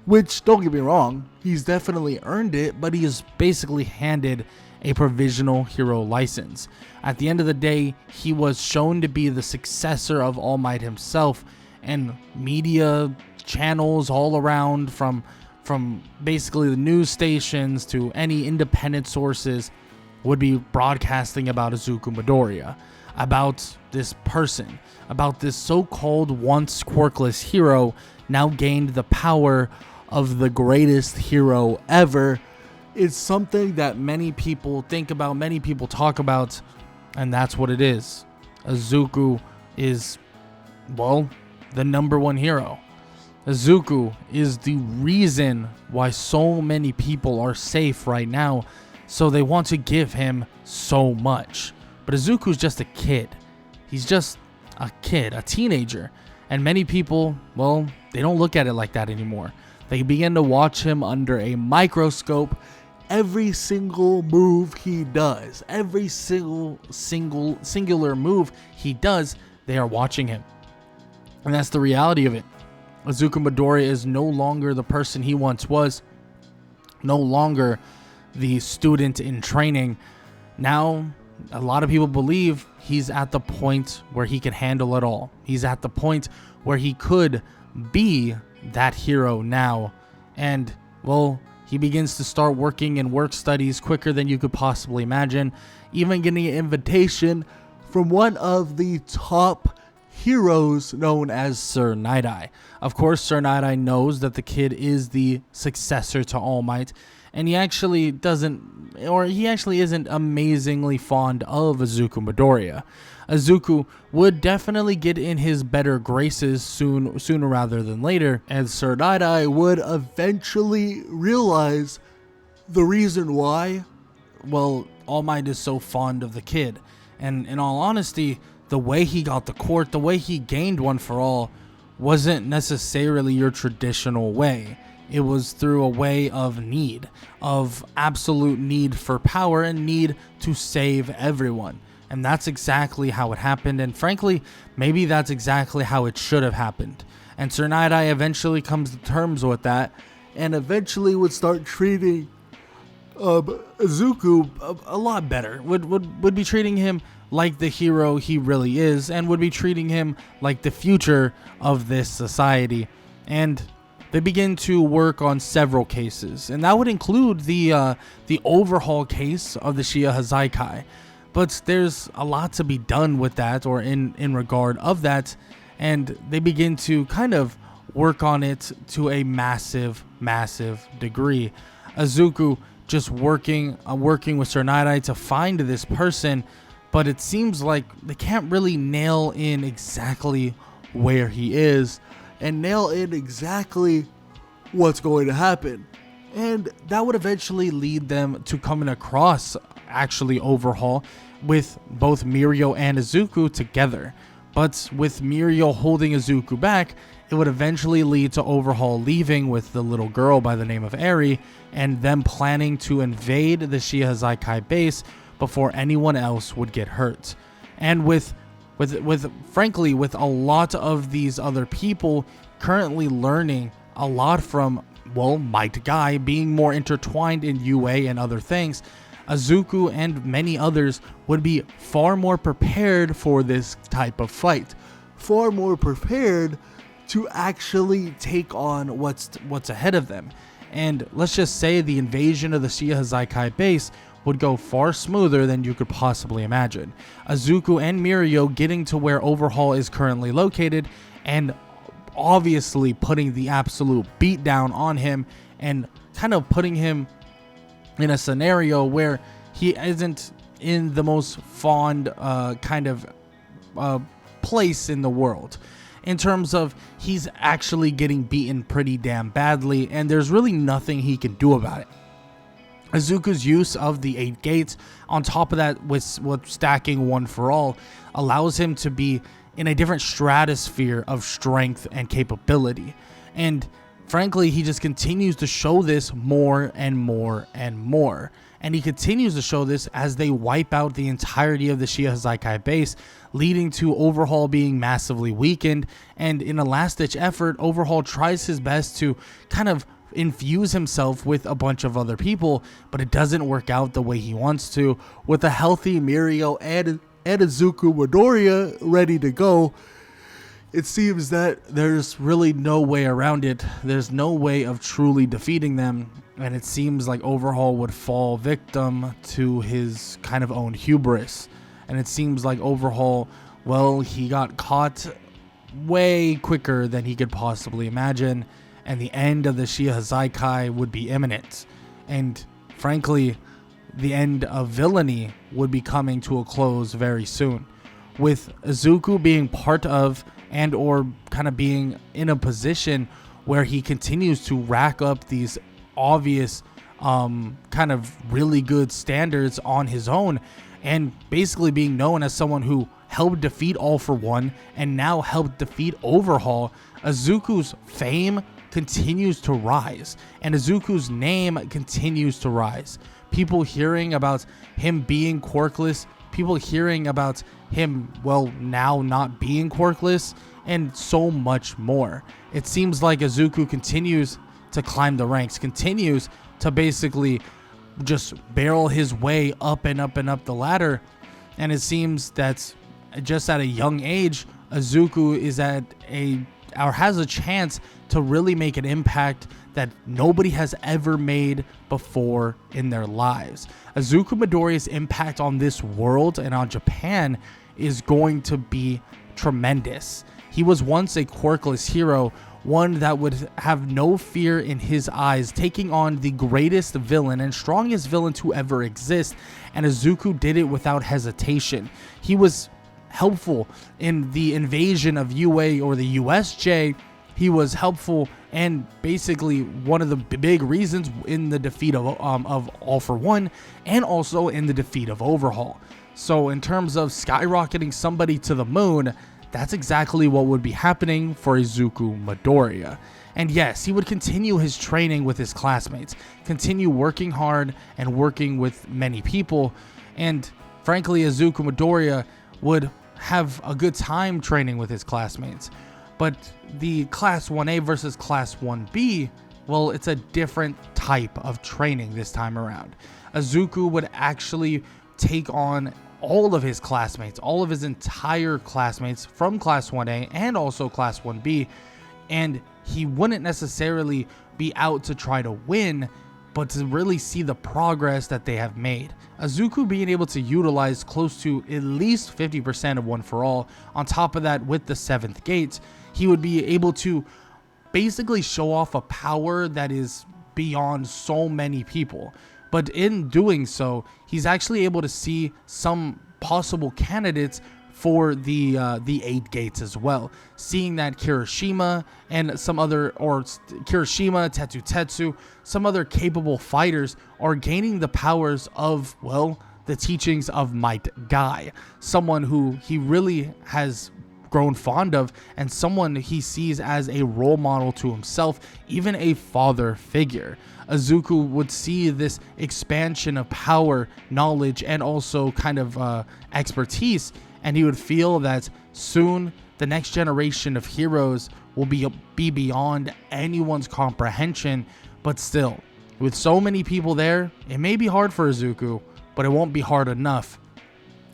which, don't get me wrong, he's definitely earned it, but he is basically handed a provisional hero license. At the end of the day, he was shown to be the successor of All Might himself, and media channels all around, from from basically the news stations to any independent sources would be broadcasting about Izuku Midoriya, about this person, about this so-called once quirkless hero now gained the power of the greatest hero ever. It's something that many people think about, many people talk about, and that's what it is. Izuku is, well, the number one hero. Izuku is the reason why so many people are safe right now, so they want to give him so much. But Izuku's just a kid. He's just a kid, a teenager. And many people, well, they don't look at it like that anymore. They begin to watch him under a microscope. Every single move he does, every singular move he does, they are watching him. And that's the reality of it. Izuku Midoriya is no longer the person he once was, no longer the student in training. Now, a lot of people believe he's at the point where he can handle it all. He's at the point where he could be that hero now. And, well, he begins to start working in work studies quicker than you could possibly imagine, even getting an invitation from one of the top heroes known as Sir Night-Eye. Of course, Sir Night-Eye knows that the kid is the successor to All Might, and he actually isn't amazingly fond of Izuku Midoriya. Izuku would definitely get in his better graces sooner rather than later, and Sir Night-Eye would eventually realize the reason why, well, All Might is so fond of the kid. And in all honesty, the way he got the court, the way he gained One for All, wasn't necessarily your traditional way. It was through a way of need, of absolute need for power and need to save everyone. And that's exactly how it happened. And frankly, maybe that's exactly how it should have happened. And Sir Night-Eye eventually comes to terms with that and eventually would start treating Izuku a lot better. Would be treating him like the hero he really is, and would be treating him like the future of this society. And they begin to work on several cases, and that would include the Overhaul case of the Shiya Hazaikai. But there's a lot to be done with that, or in regard of that, and they begin to kind of work on it to a massive degree. Izuku just working with Sir Night-Eye to find this person, but it seems like they can't really nail in exactly where he is and nail in exactly what's going to happen. And that would eventually lead them to coming across actually Overhaul with both Mirio and Izuku together. But with Mirio holding Izuku back, it would eventually lead to Overhaul leaving with the little girl by the name of Eri, and them planning to invade the Shiya Hazaikai base before anyone else would get hurt. And with frankly, with a lot of these other people currently learning a lot from, well, Might Guy, being more intertwined in UA and other things, Izuku and many others would be far more prepared for this type of fight, far more prepared to actually take on what's ahead of them. And let's just say the invasion of the Shiya Hazaikai base would go far smoother than you could possibly imagine. Izuku and Mirio getting to where Overhaul is currently located, and obviously putting the absolute beat down on him, and kind of putting him in a scenario where he isn't in the most fond place in the world, in terms of he's actually getting beaten pretty damn badly, and there's really nothing he can do about it. Izuku's use of the 8 gates, on top of that with stacking One for All, allows him to be in a different stratosphere of strength and capability. And frankly, he just continues to show this more and more and more. And he continues to show this as they wipe out the entirety of the Shiya Hazaikai base, leading to Overhaul being massively weakened. And in a last-ditch effort, Overhaul tries his best to kind of infuse himself with a bunch of other people, but it doesn't work out the way he wants to. With a healthy Mirio and Izuku Midoriya ready to go, it seems that there's really no way around it. There's no way of truly defeating them. And it seems like Overhaul would fall victim to his kind of own hubris. And it seems like Overhaul, well, he got caught way quicker than he could possibly imagine. And the end of the Shiha Zaikai would be imminent. And frankly, the end of villainy would be coming to a close very soon. With Izuku being part of and or kind of being in a position where he continues to rack up these obvious kind of really good standards on his own, and basically being known as someone who helped defeat All For One and now helped defeat Overhaul, Izuku's fame continues to rise and Izuku's name continues to rise. People hearing about him being quirkless, people hearing about him, well, now not being quirkless, and so much more. It seems like Izuku continues to climb the ranks, continues to basically just barrel his way up and up and up the ladder. And it seems that just at a young age, Izuku is has a chance to really make an impact that nobody has ever made before in their lives. Izuku Midoriya's impact on this world and on Japan is going to be tremendous. He was once a quirkless hero, one that would have no fear in his eyes, taking on the greatest villain and strongest villain to ever exist, and Izuku did it without hesitation. He was helpful in the invasion of UA or the USJ. He was helpful and basically one of the big reasons in the defeat of All For One and also in the defeat of Overhaul. So in terms of skyrocketing somebody to the moon, that's exactly what would be happening for Izuku Midoriya. And yes, he would continue his training with his classmates, continue working hard and working with many people. And frankly, Izuku Midoriya would have a good time training with his classmates. But the Class 1A versus Class 1B, well, it's a different type of training this time around. Izuku would actually take on all of his classmates, all of his entire classmates from Class 1A and also Class 1B, and he wouldn't necessarily be out to try to win, but to really see the progress that they have made. Izuku being able to utilize close to at least 50% of One For All. On top of that, with the 7th gate, he would be able to basically show off a power that is beyond so many people. But in doing so, he's actually able to see some possible candidates for the 8 gates as well. Seeing that Kirishima and some other, or Kirishima, Tetsu, some other capable fighters are gaining the powers of, well, the teachings of Might Guy. Someone who he really has grown fond of and someone he sees as a role model to himself, even a father figure. Izuku would see this expansion of power, knowledge, and also kind of expertise, and he would feel that soon the next generation of heroes will be beyond anyone's comprehension. But still, with so many people there, it may be hard for Izuku, but it won't be hard enough,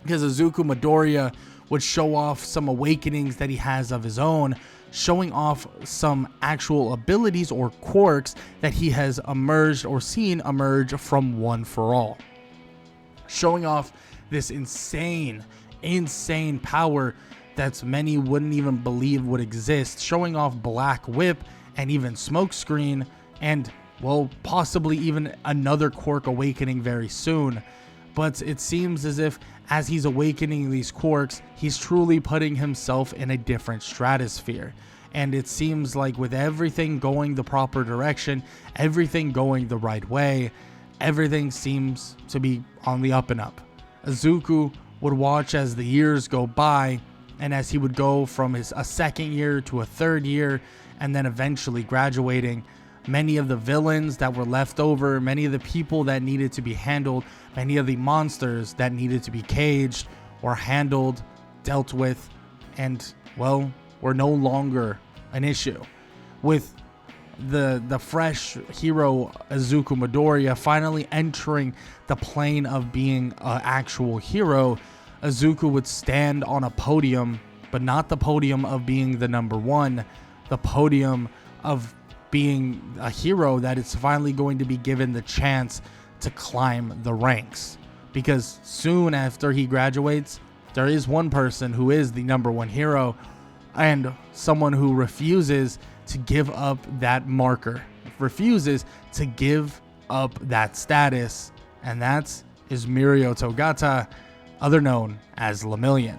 because Izuku Midoriya would show off some awakenings that he has of his own, showing off some actual abilities or quirks that he has emerged or seen emerge from One For All. Showing off this insane power that many wouldn't even believe would exist. Showing off Black Whip and even Smokescreen and, well, possibly even another quirk awakening very soon. But it seems as if as he's awakening these quirks, he's truly putting himself in a different stratosphere. And it seems like with everything going the proper direction, everything going the right way, everything seems to be on the up and up. Izuku would watch as the years go by, and as he would go from a 2nd year to a 3rd year, and then eventually graduating, many of the villains that were left over, many of the people that needed to be handled, many of the monsters that needed to be caged or handled, dealt with, and, well, were no longer an issue. With the fresh hero Izuku Midoriya finally entering the plane of being an actual hero, Izuku would stand on a podium but not the podium of being the number one, the podium of being a hero that is finally going to be given the chance to climb the ranks. Because soon after he graduates, there is one person who is the number one hero and someone who refuses to give up that marker, refuses to give up that status, and that is Mirio Togata, other known as Lemillion.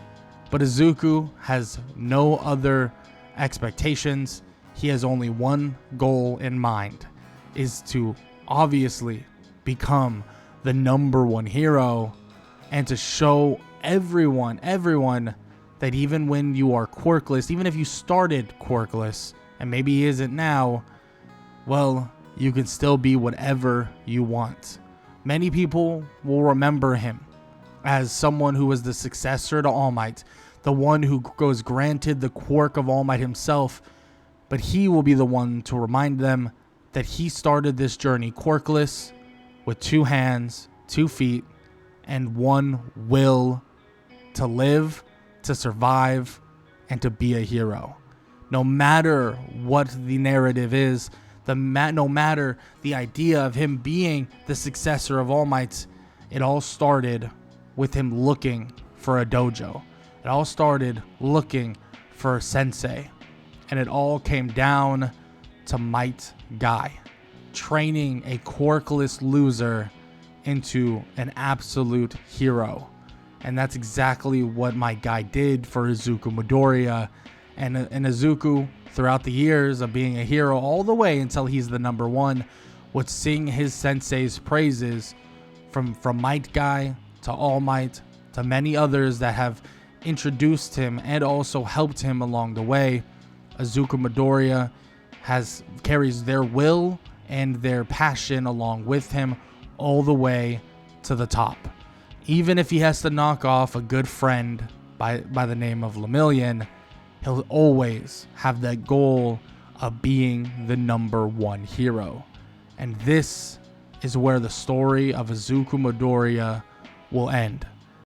But Izuku has no other expectations. He has only one goal in mind, is to obviously become the number one hero and to show everyone that even when you are quirkless, even if you started quirkless and maybe he isn't now, well, you can still be whatever you want. Many people will remember him as someone who was the successor to All Might, the one who was granted the quirk of All Might himself, but he will be the one to remind them that he started this journey quirkless, with 2 hands, 2 feet, and one will to live, to survive, and to be a hero. No matter what the narrative is, no matter the idea of him being the successor of All Might, it all started with him looking for a dojo. It all started looking for a sensei. And it all came down to Might Guy training a quirkless loser into an absolute hero. And that's exactly what Might Guy did for Izuku Midoriya. And Izuku, throughout the years of being a hero all the way until he's the number one, would sing his sensei's praises from Might Guy to All Might to many others that have introduced him and also helped him along the way. Izuku Midoriya carries their will and their passion along with him all the way to the top. Even if he has to knock off a good friend by the name of Lemillion, he'll always have that goal of being the number one hero. And this is where the story of Izuku Midoriya will end.